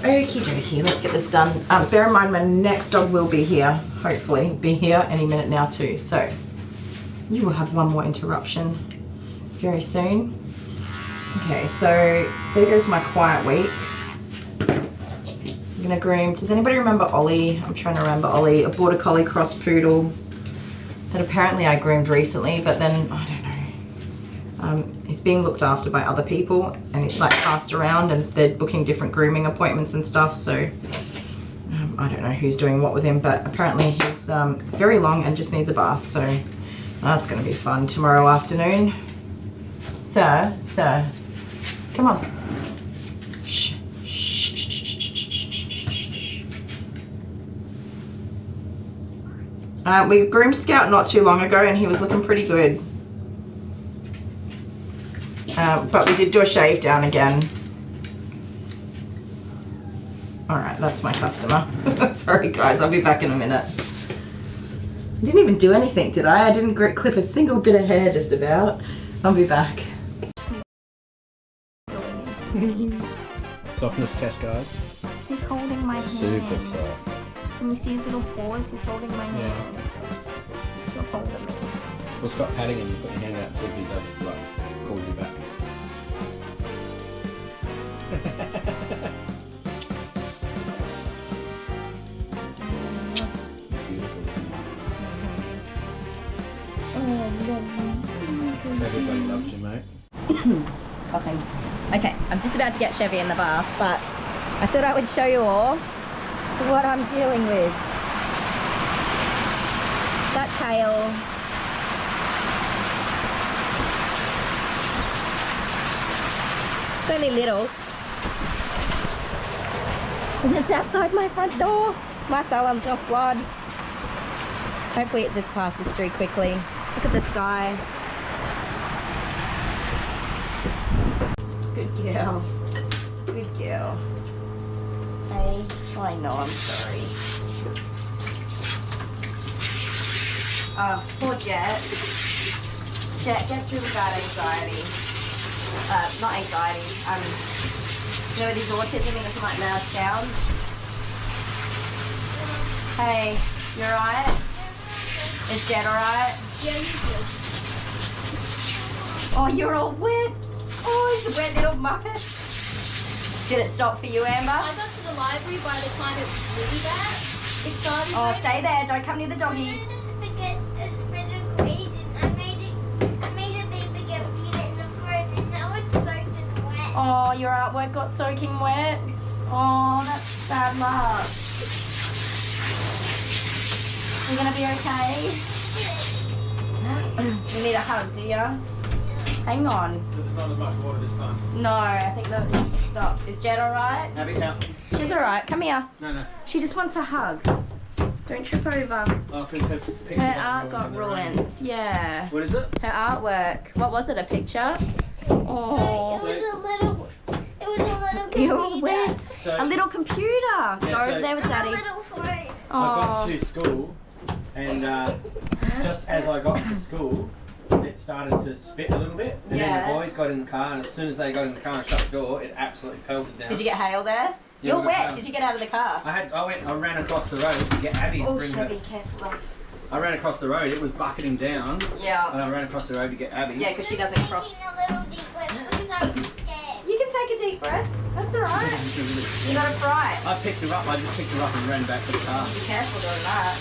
Speaker 5: Okie dokie, let's get this done. Bear in mind my next dog will be here, hopefully, be here any minute now too. So you will have one more interruption very soon. Okay, so there goes my quiet week. I'm gonna groom. Does anybody remember Ollie? I'm trying to remember Ollie, a border collie cross poodle that apparently I groomed recently, but then I don't know. He's being looked after by other people and it's like passed around and they're booking different grooming appointments and stuff. So I don't know who's doing what with him, but apparently he's very long and just needs a bath. So that's gonna be fun tomorrow afternoon. Sir, come on. Shh, shh, shh, shh, shh. We groomed Scout not too long ago and he was looking pretty good. But we did do a shave down again. Alright, that's my customer. Sorry guys, I'll be back in a minute. I didn't even do anything, did I? I didn't clip a single bit of hair just about. I'll be back.
Speaker 4: Softness test, guys.
Speaker 6: He's holding my hand.
Speaker 4: Super soft.
Speaker 6: Can you see his little paws? He's holding my hand. He'll hold me.
Speaker 4: Well, it's got padding and you put your hand out, see if he does like calls you back. Everybody loves you, mate.
Speaker 5: Coughing. Okay, I'm just about to get Chevy in the bath, but I thought I would show you all what I'm dealing with. That tail. It's only little. And it's outside my front door. My salon's gonna flood. Hopefully it just passes through quickly. Look at the sky. Good girl. Good girl. Hey, I know, I'm sorry. Oh, poor Jet. Jet gets really bad anxiety. Not anxiety. You know, with his autism, he doesn't like loud sounds. Hey, you alright? Is Jet alright?
Speaker 6: Yeah, he's good.
Speaker 5: Oh, you're all wet. Oh, he's a wet little muppet. Did it stop for you, Amber?
Speaker 6: I got to the library by the time it was really bad. It started.
Speaker 5: Oh, stay there. Don't come near the doggy. Oh, your artwork got soaking wet. Oh, that's sad luck. You gonna be okay? You need a hug, do ya? Hang on.
Speaker 3: There's not as much water this time.
Speaker 5: No, I think that it's stopped. Is Jet alright?
Speaker 3: Have it out.
Speaker 5: She's alright. Come here.
Speaker 3: No.
Speaker 5: She just wants a hug. Don't trip over.
Speaker 3: Oh,
Speaker 5: Her art got ruined. Yeah.
Speaker 3: What is it?
Speaker 5: Her artwork. What was it? A picture? Oh.
Speaker 6: It was a little You're wet.
Speaker 3: So-
Speaker 6: A little computer. Go
Speaker 3: so-
Speaker 6: over there with Daddy.
Speaker 3: I got to school, and just as I got to school, it started to spit a little bit. And then
Speaker 2: Yeah.
Speaker 3: the boys got in the car, and as soon as they got in the car and shut the door, it absolutely pelted down.
Speaker 2: Did you get hail there?
Speaker 3: Yeah,
Speaker 2: You're
Speaker 3: we got
Speaker 2: wet.
Speaker 3: hail.
Speaker 2: Did you get out of the car?
Speaker 3: I ran across the road to get Abby and
Speaker 6: Oh,
Speaker 3: bring
Speaker 6: Chevy,
Speaker 3: her.
Speaker 6: careful.
Speaker 3: I ran across the road, it was bucketing down,
Speaker 2: Yeah.
Speaker 3: and I ran across the road to get Abby.
Speaker 2: Yeah, because she doesn't cross. You can take a deep breath. That's alright. You got a fright.
Speaker 3: I just picked her up and ran back to the car.
Speaker 2: Be careful doing that.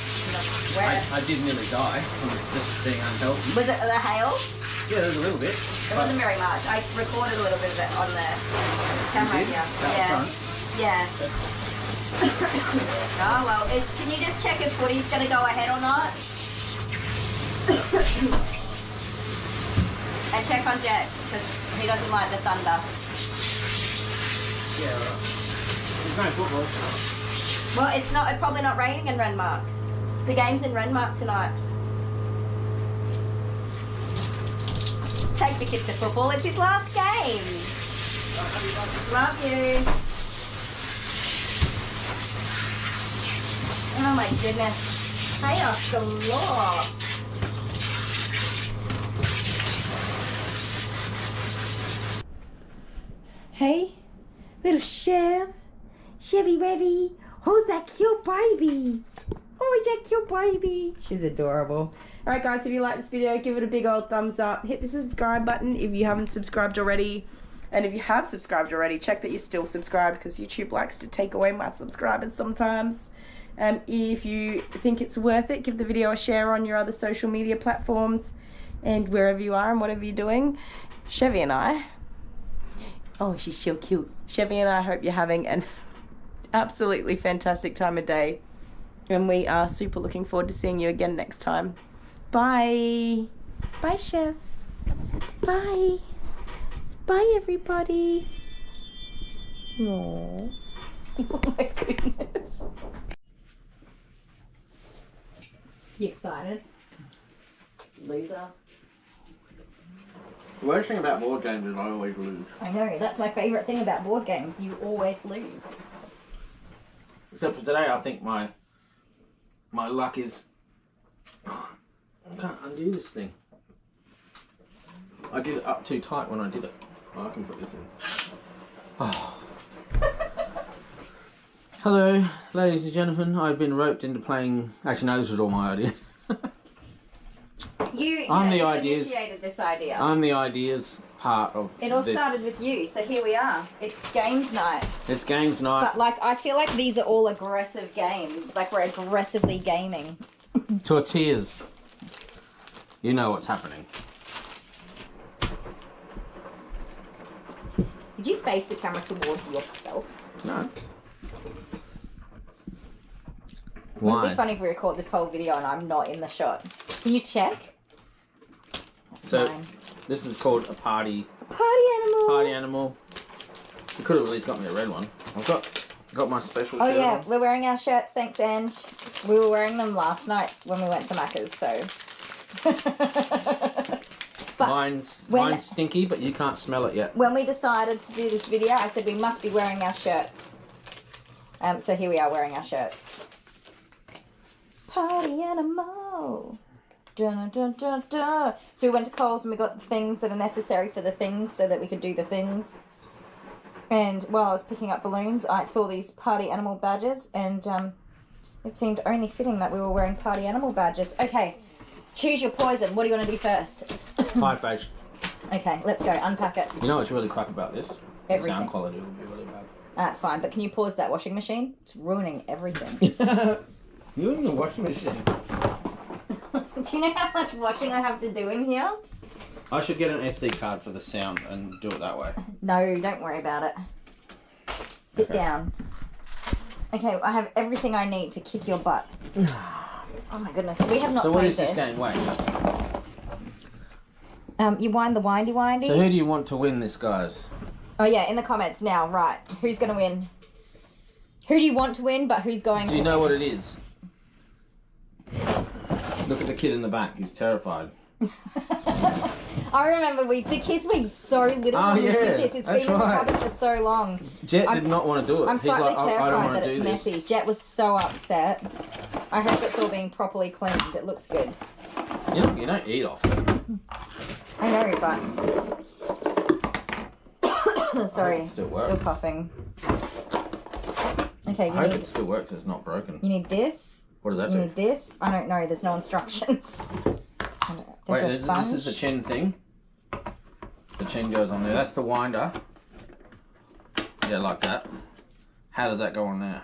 Speaker 2: You're wet.
Speaker 3: I did nearly die from just being unhealthy.
Speaker 2: Was it the hail?
Speaker 3: Yeah, there was a little bit.
Speaker 2: It wasn't very much. I recorded a little bit of it on the camera.
Speaker 3: did?
Speaker 2: Yeah.
Speaker 3: Out
Speaker 2: Yeah.
Speaker 3: front?
Speaker 2: Yeah. Oh well. Can you just check if Footy's going to go ahead or not? And check on Jet because he doesn't like the thunder.
Speaker 3: Yeah, right. There's no football.
Speaker 2: Well, it's probably not raining in Renmark. The game's in Renmark tonight. Take the kid to football. It's his last game. Love you. Oh my goodness. Chaos galore.
Speaker 5: Hey, little Chev. Chevy Wevy. Who's that cute baby? Oh, is that cute baby? She's adorable. Alright guys, if you like this video, give it a big old thumbs up. Hit the subscribe button if you haven't subscribed already. And if you have subscribed already, check that you're still subscribed because YouTube likes to take away my subscribers sometimes. If you think it's worth it, give the video a share on your other social media platforms and wherever you are and whatever you're doing. Chevy and I, oh, she's so cute. Chevy and I hope you're having an absolutely fantastic time of day. And we are super looking forward to seeing you again next time. Bye. Bye, Chef. Bye. Bye, everybody. Aww. Oh my goodness.
Speaker 2: You excited? Loser.
Speaker 4: The worst thing about board games is I always lose.
Speaker 2: I know, that's my favourite thing about board games. You always lose.
Speaker 3: Except for today, I think my luck is. I can't undo this thing. I did it up too tight when I did it. Oh, I can put this in. Oh. Hello, ladies and gentlemen. I've been roped into playing. Actually, no, this was all my idea.
Speaker 2: You initiated this idea.
Speaker 3: I'm the ideas part of
Speaker 2: It all
Speaker 3: this.
Speaker 2: started with you, so here we are. It's games night.
Speaker 3: It's games night.
Speaker 2: But like, I feel like these are all aggressive games. Like we're aggressively gaming.
Speaker 3: Tortillas. You know what's happening.
Speaker 2: Did you face the camera towards yourself?
Speaker 3: No.
Speaker 2: It'd
Speaker 3: Why?
Speaker 2: be funny if we record this whole video and I'm not in the shot. Can you check?
Speaker 3: So
Speaker 2: Fine.
Speaker 3: this is called a party
Speaker 2: Party animal.
Speaker 3: You could have at least got me a red one. I've got my special
Speaker 2: Oh
Speaker 3: shirt
Speaker 2: yeah,
Speaker 3: on.
Speaker 2: we're wearing our shirts, thanks Ange. We were wearing them last night when we went to Macca's, so. But
Speaker 3: Mine's
Speaker 2: when-
Speaker 3: stinky, but you can't smell it yet.
Speaker 2: when we decided to do this video, I said we must be wearing our shirts. So here we are wearing our shirts. Party animal. Dun, dun, dun, dun. So we went to Coles and we got the things that are necessary for the things so that we could do the things. And while I was picking up balloons, I saw these party animal badges and it seemed only fitting that we were wearing party animal badges. Okay, choose your poison. What do you want to do first?
Speaker 3: Pie face.
Speaker 2: Okay, let's go. Unpack it.
Speaker 3: You know what's really crap about this? The
Speaker 2: Everything.
Speaker 3: sound quality will be really bad.
Speaker 2: That's fine, but can you pause that washing machine? It's ruining everything.
Speaker 3: You in the washing machine.
Speaker 2: Do you know how much washing I have to do in here?
Speaker 3: I should get an SD card for the sound and do it that way.
Speaker 2: No, don't worry about it. Sit down. Okay, I have everything I need to kick your butt. Oh my goodness, we have not
Speaker 3: So
Speaker 2: played
Speaker 3: what is this game? Wait.
Speaker 2: You wind the windy windy.
Speaker 3: So who do you want to win this, guys?
Speaker 2: Oh yeah, in the comments now, right. Who's going to win? Who do you want to win, but who's going to
Speaker 3: Do you know what it is? Look at the kid in the back. He's terrified.
Speaker 2: I
Speaker 7: I remember the kids were so little when we did this. It's been in the cupboard for so long.
Speaker 8: Jet did not want to do it.
Speaker 7: I'm slightly
Speaker 8: He's like, I don't
Speaker 7: terrified
Speaker 8: want
Speaker 7: that
Speaker 8: to
Speaker 7: it's
Speaker 8: do this.
Speaker 7: messy. Jet was so upset. I hope it's all being properly cleaned. It looks good.
Speaker 8: You don't eat off it.
Speaker 7: I know, but... Sorry,
Speaker 8: it still works.
Speaker 7: still coughing. Okay,
Speaker 8: I hope it still works. It's not broken.
Speaker 7: You need this.
Speaker 8: What does that
Speaker 7: You
Speaker 8: do?
Speaker 7: need this. I don't know. There's no instructions.
Speaker 8: Wait, this is the chin thing. The chin goes on there. That's the winder. Yeah, like that. How does that go on there?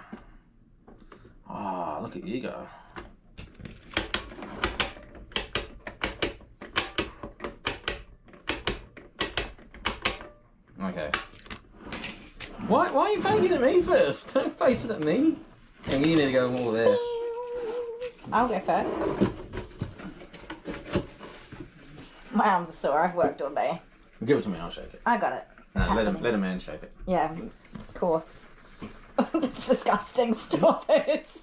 Speaker 8: Ah, look at you go. Okay. Why are you pointing at me first? Don't face it at me. And you need to go more there.
Speaker 7: I'll go first. My arms are sore. I've worked all day.
Speaker 8: Give it to me, I'll shake it.
Speaker 7: I got it.
Speaker 8: No, let a man shake it.
Speaker 7: Yeah, of course. That's disgusting. Stop it.
Speaker 8: It's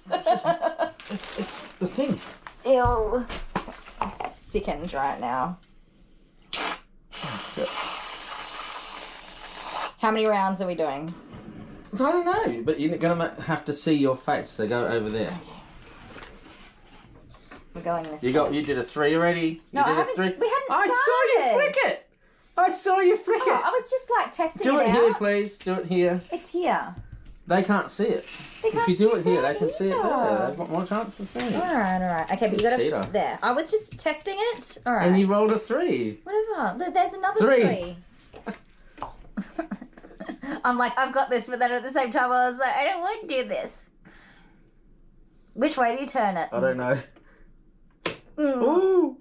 Speaker 8: the thing.
Speaker 7: Ew. I'm sickened right now. How many rounds are we doing?
Speaker 8: I don't know, but you're gonna have to see your face. So go over there.
Speaker 7: We're going this
Speaker 8: You
Speaker 7: way.
Speaker 8: You did a 3 already.
Speaker 7: No,
Speaker 8: you
Speaker 7: I
Speaker 8: did a
Speaker 7: haven't-
Speaker 8: 3.
Speaker 7: we hadn't
Speaker 8: I saw you
Speaker 7: started.
Speaker 8: flick it. I saw you flick
Speaker 7: Oh,
Speaker 8: it.
Speaker 7: I was just like testing
Speaker 8: Do
Speaker 7: it
Speaker 8: it here,
Speaker 7: out.
Speaker 8: please. Do it here.
Speaker 7: It's here.
Speaker 8: They can't see it.
Speaker 7: They
Speaker 8: If
Speaker 7: can't
Speaker 8: you do
Speaker 7: see
Speaker 8: it here,
Speaker 7: that
Speaker 8: they can see it
Speaker 7: either.
Speaker 8: there. They've got more chance to see it.
Speaker 7: Alright. Okay, but you
Speaker 8: You
Speaker 7: got
Speaker 8: cheater.
Speaker 7: it there. I was just testing it. Alright.
Speaker 8: And you rolled a 3.
Speaker 7: Whatever. There's another
Speaker 8: 3.
Speaker 7: 3. I'm like, I've got this, but then at the same time I was like, I don't want to do this. Which way do you turn it?
Speaker 8: I don't know.
Speaker 7: Mm.
Speaker 8: Ooh.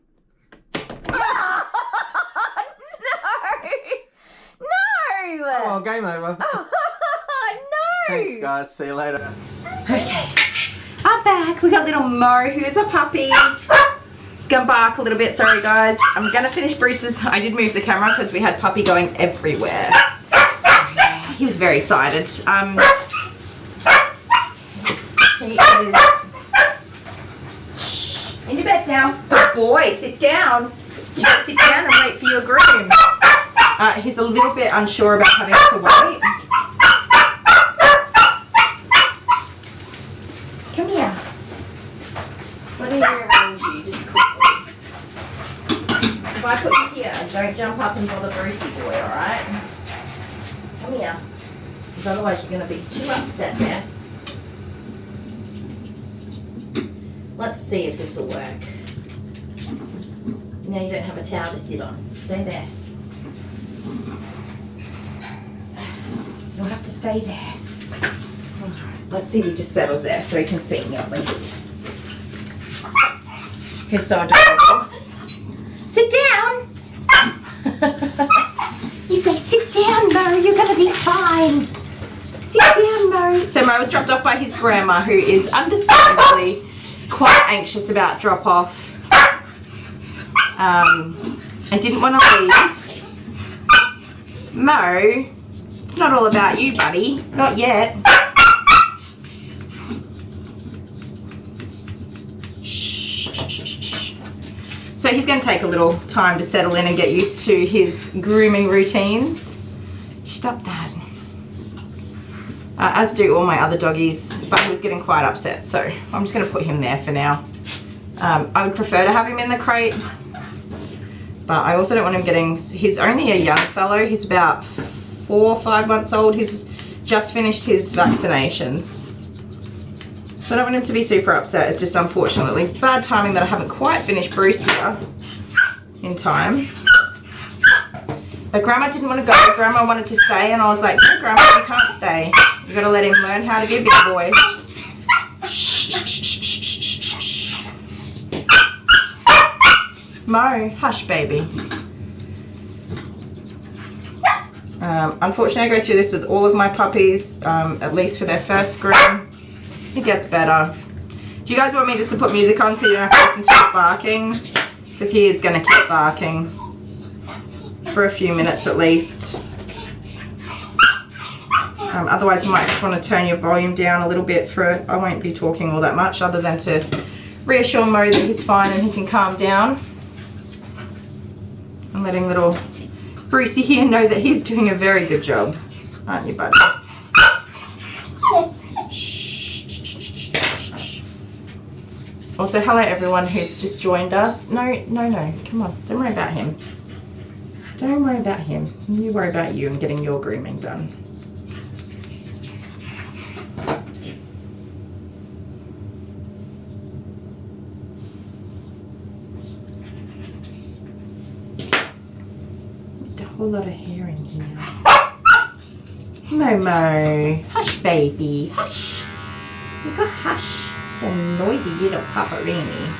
Speaker 7: No!
Speaker 8: Oh, well, game over.
Speaker 7: No!
Speaker 8: Thanks, guys. See you later.
Speaker 5: Okay, I'm back. We got little Mo, who is a puppy. He's gonna bark a little bit. Sorry, guys. I'm gonna finish Bruce's. I did move the camera because we had puppy going everywhere. He was very excited. He is in your bed now. Good boy, sit down. You just sit down and wait for your groom. He's a little bit unsure about having to wait. Come here. Let me rearrange you just quickly. If I put you here, don't jump up and bother Brucey boy, alright? Come here. Because otherwise you're going to be too upset there. Let's see if this will work. Now you don't have a towel to sit on. Stay there. You'll have to stay there. Let's see if he just settles there so he can see me at least. He's so adorable. Sit down! You say, sit down, Mo, you're gonna be fine. Sit down, Mo. So Mo was dropped off by his grandma, who is understandably quite anxious about drop off. And didn't want to leave. Mo, it's not all about you, buddy. Not yet. So he's going to take a little time to settle in and get used to his grooming routines. Stop that. As do all my other doggies, but he was getting quite upset, so I'm just going to put him there for now. I would prefer to have him in the crate, but I also don't want him getting, he's only a young fellow, he's about 4 or 5 months old, he's just finished his vaccinations. So I don't want him to be super upset, it's just unfortunately bad timing that I haven't quite finished Bruce here in time. But Grandma didn't want to go, Grandma wanted to stay, and I was like, no Grandma, you can't stay. You gotta let him learn how to be a big boy. Mo, hush baby. Unfortunately I go through this with all of my puppies, at least for their first groom. It gets better. Do you guys want me just to put music on so you don't have to listen to his barking? Because he is going to keep barking for a few minutes at least. Otherwise you might just want to turn your volume down a little bit for, I won't be talking all that much other than to reassure Mo that he's fine and he can calm down. I'm letting little Brucey here know that he's doing a very good job. Aren't you, buddy? Also, hello everyone who's just joined us. No, come on, don't worry about him. Don't worry about him. You worry about you and getting your grooming done. A whole lot of hair in here. Momo, hush baby, hush. You got hush. The noisy little paparini.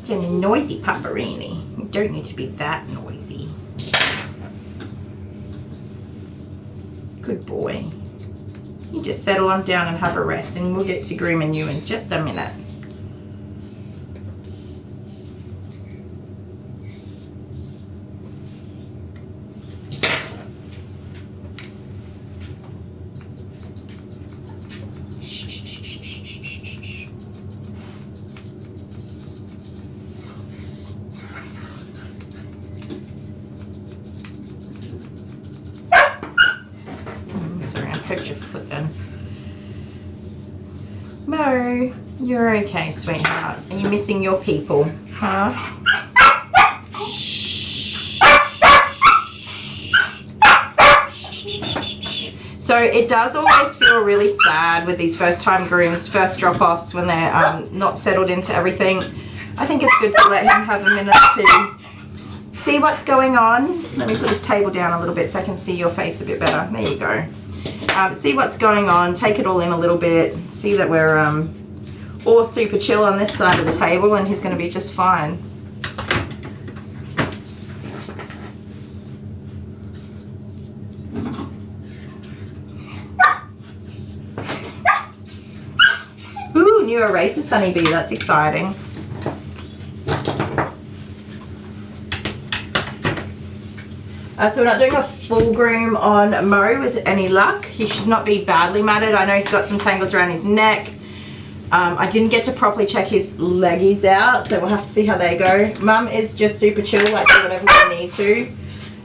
Speaker 5: The noisy paparini. You don't need to be that noisy. Good boy. You just settle on down and have a rest and we'll get to grooming you in just a minute. Mo, you're okay, sweetheart. Are you missing your people, huh? So it does always feel really sad with these first time grooms, first drop-offs when they're not settled into everything. I think it's good to let him have a minute to see what's going on. Let me put this table down a little bit so I can see your face a bit better. There you go. See what's going on, take it all in a little bit, see that we're all super chill on this side of the table and he's going to be just fine. Ooh, new erasers, honeybee, that's exciting. So we're not doing a full groom on Mo with any luck. He should not be badly matted. I know he's got some tangles around his neck. I didn't get to properly check his leggies out, so we'll have to see how they go. Mum is just super chill, like do whatever we need to.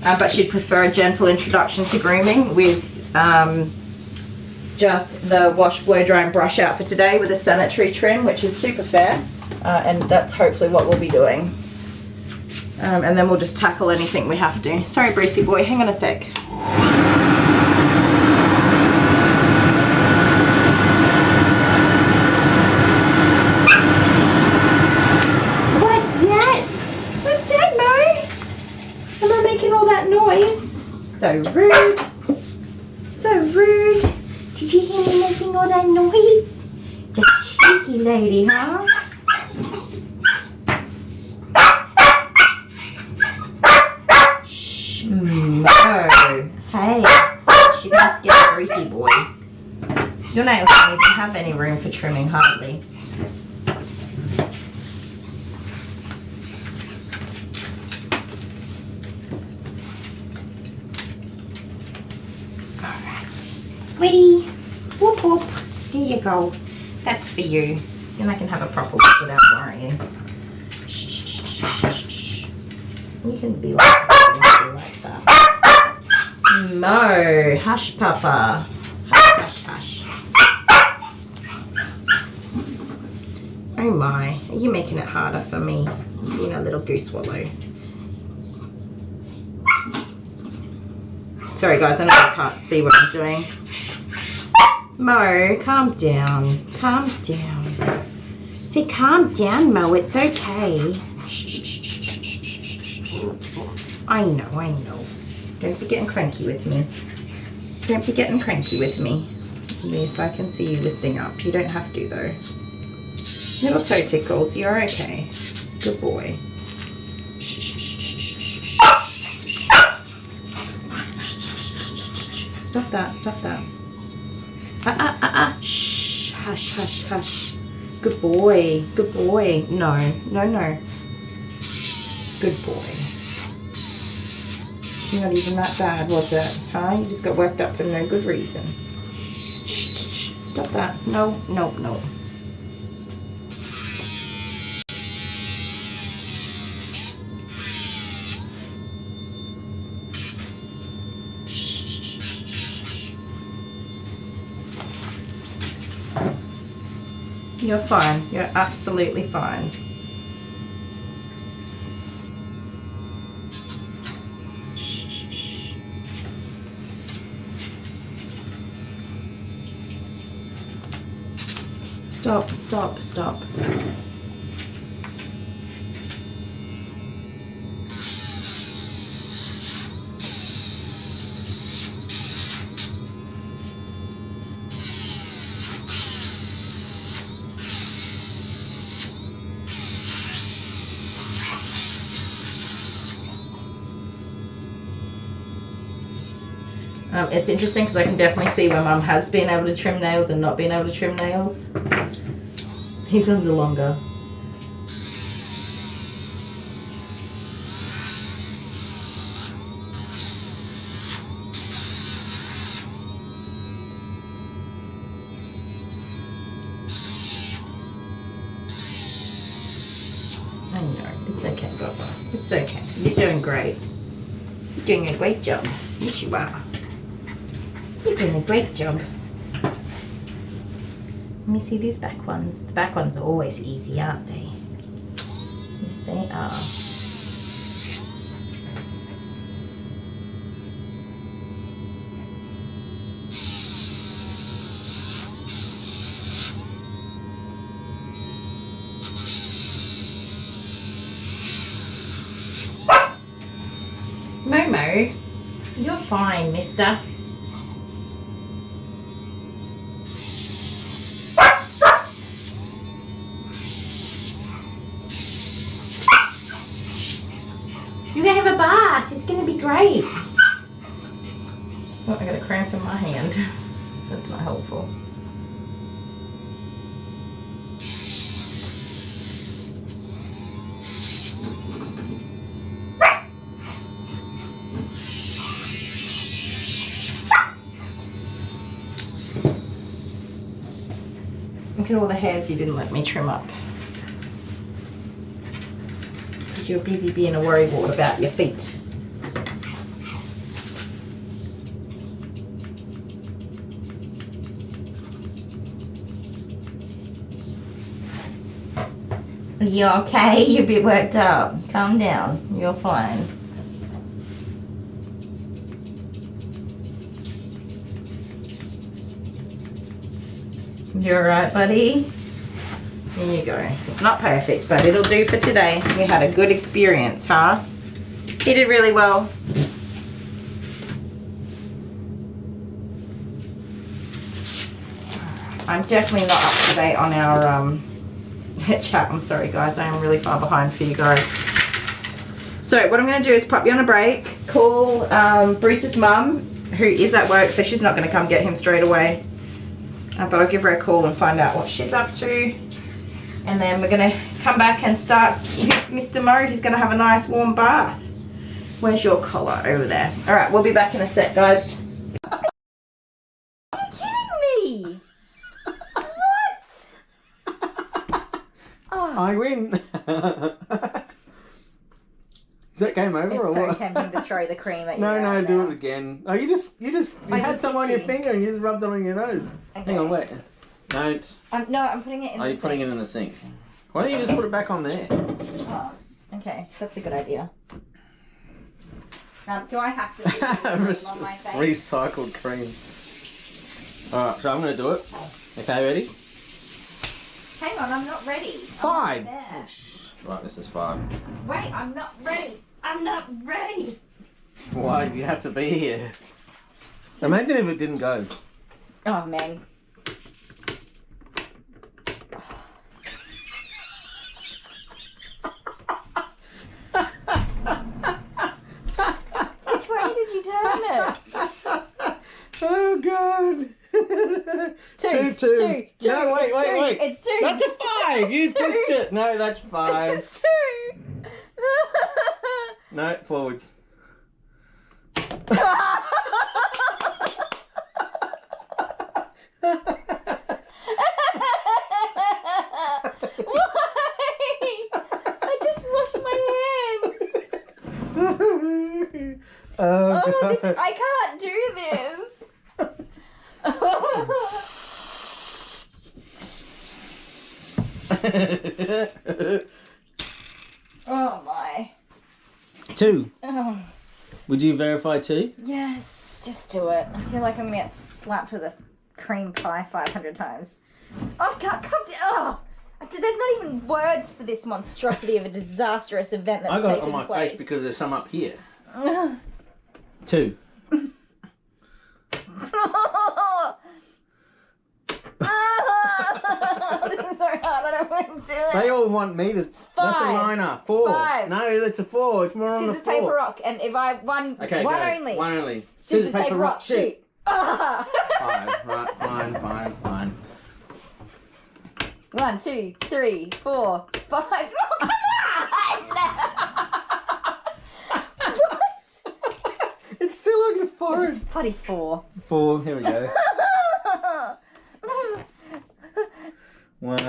Speaker 5: But she'd prefer a gentle introduction to grooming with just the wash, blow, dry and brush out for today with a sanitary trim, which is super fair. And that's hopefully what we'll be doing. And then we'll just tackle anything we have to. Sorry, Brucey boy, hang on a sec. What's that? What's that, Mo? Am I making all that noise? So rude. So rude. Did you hear me making all that noise? The cheeky lady, huh? No. Hey, she gonna scare Brucey boy. Your nails don't even have any room for trimming, hardly. Alright. Ready? Whoop whoop. There you go. That's for you. Then I can have a proper look without worrying. Shh, shh, shh, shh, shh. You can be like that. Like that. Mo, hush, Papa. Hush, hush, hush. Oh my, are you making it harder for me? Being a little goose swallow. Sorry guys, I know you can't see what I'm doing. Mo, calm down. Calm down. Say calm down, Mo, it's okay. I know. Don't be getting cranky with me. Don't be getting cranky with me. Yes, I can see you lifting up. You don't have to though. Little toe tickles, you're okay. Good boy. Stop that, stop that. Shh, hush, hush, hush. Good boy, good boy. No. Good boy. Not even that bad, was it? Huh? You just got worked up for no good reason. Shh. Stop that. No. You're fine. You're absolutely fine. Stop, stop, stop. It's interesting because I can definitely see where Mum has been able to trim nails and not been able to trim nails. His ones are longer. I know, it's okay, Bubba. It's okay. You're doing great. You're doing a great job. Yes, you are. You're doing a great job. Let me see these back ones. The back ones are always easy, aren't they? Yes, they are. Momo, you're fine, mister. You're gonna have a bath. It's gonna be great. Oh, I got a cramp in my hand. That's not helpful. Look at all the hairs you didn't let me trim up. Because you're busy being a worrywart about your feet. Are you okay? You're a bit worked up. Calm down. You're fine. You alright, buddy? There you go. It's not perfect, but it'll do for today. You had a good experience, huh? You did really well. I'm definitely not up to date on our chat. I'm sorry, guys. I am really far behind for you guys. So what I'm going to do is pop you on a break, call Bruce's mum, who is at work, so she's not going to come get him straight away. But I'll give her a call and find out what she's up to. And then we're going to come back and start with Mr. Mo. He's going to have a nice warm bath. Where's your collar? Over there. All right, we'll be back in a sec, guys.
Speaker 7: Are you kidding me? What? Oh,
Speaker 8: I win. Is that game over or
Speaker 7: it's so
Speaker 8: what?
Speaker 7: tempting to throw the cream at you.
Speaker 8: No,
Speaker 7: right
Speaker 8: do
Speaker 7: now.
Speaker 8: it again. Oh, you had
Speaker 7: just
Speaker 8: some on your
Speaker 7: itchy.
Speaker 8: finger and you just rubbed it on your nose.
Speaker 7: Okay.
Speaker 8: Hang on, wait. No,
Speaker 7: No, I'm putting it in.
Speaker 8: are
Speaker 7: the
Speaker 8: you putting it
Speaker 7: sink.
Speaker 8: in the sink? Why don't you just put it back on there?
Speaker 7: Oh, okay, that's a good idea. Do I have to do cream on my face?
Speaker 8: Recycled cream. Alright, so I'm going to do it. Okay, ready?
Speaker 7: Hang on, I'm not ready.
Speaker 8: 5.
Speaker 7: There.
Speaker 8: Right, this is 5.
Speaker 7: Wait, I'm not ready. I'm not ready.
Speaker 8: Why do you have to be here? Imagine if it didn't go.
Speaker 7: Oh man. Which way did you turn it?
Speaker 8: Oh god.
Speaker 7: Two.
Speaker 8: No, wait.
Speaker 7: It's 2.
Speaker 8: That's a 5. You pushed it. No, that's 5.
Speaker 7: It's 2.
Speaker 8: No, forwards.
Speaker 7: Why? I just washed my hands.
Speaker 8: Oh,
Speaker 7: Oh,
Speaker 8: god.
Speaker 7: I can't do this. Oh my.
Speaker 8: 2.
Speaker 7: Oh,
Speaker 8: Would you verify 2?
Speaker 7: yes, just do it. I feel like I'm gonna get slapped with a cream pie 500 times. Oh, I can't come to. Oh! There's not even words for this monstrosity of a disastrous event that's
Speaker 8: I got it
Speaker 7: taking
Speaker 8: on my
Speaker 7: place.
Speaker 8: face because there's some up here. 2.
Speaker 7: This is so hard. I don't want to do it.
Speaker 8: They all want me to. That's a
Speaker 7: 5.
Speaker 8: minor. 4.
Speaker 7: 5.
Speaker 8: No, that's a 4. It's more on the
Speaker 7: Scissors,
Speaker 8: 4.
Speaker 7: paper, rock. And if I won
Speaker 8: Okay,
Speaker 7: one
Speaker 8: go.
Speaker 7: only.
Speaker 8: One only.
Speaker 7: Scissors, paper, rock, shoot. Ah!
Speaker 8: 5. Right, fine.
Speaker 7: 1, 2, 3, 4, 5. Oh, come on! What?
Speaker 8: It's still on your forehead.
Speaker 7: It's bloody 4.
Speaker 8: 4. Here we go. 1.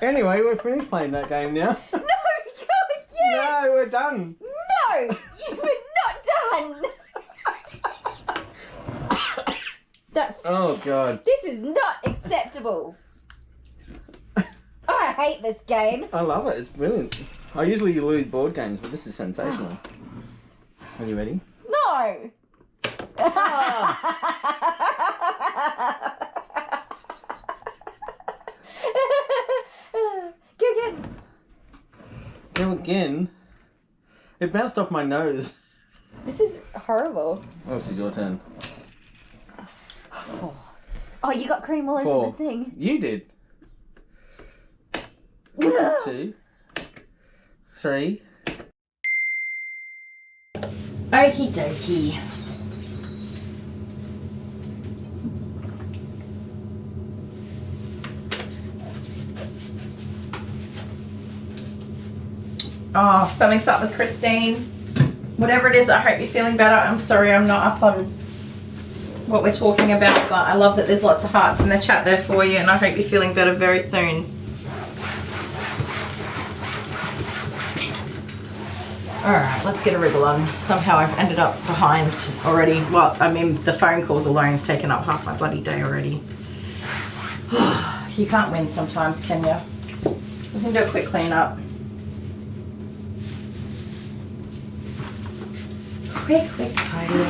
Speaker 8: Anyway, we're finished playing that game now.
Speaker 7: No, go again!
Speaker 8: No, we're done.
Speaker 7: No, you were not done. That's.
Speaker 8: Oh god.
Speaker 7: This is not acceptable. I hate this game.
Speaker 8: I love it. It's brilliant. I usually lose board games, but this is sensational. Are you ready?
Speaker 7: No. Go again.
Speaker 8: Go again. It bounced off my nose.
Speaker 7: This is horrible.
Speaker 8: Oh, this is your turn.
Speaker 7: Oh, you got cream all over
Speaker 8: 4.
Speaker 7: the thing.
Speaker 8: You did. 2. 3.
Speaker 5: Okie dokie. Oh, something's up with Christine. Whatever it is, I hope you're feeling better. I'm sorry I'm not up on what we're talking about, but I love that there's lots of hearts in the chat there for you, and I hope you're feeling better very soon. Alright, let's get a wriggle on. Somehow I've ended up behind already. Well, I mean, the phone calls alone have taken up half my bloody day already. You can't win sometimes, can you? We can do a quick clean up. Quick tidy up.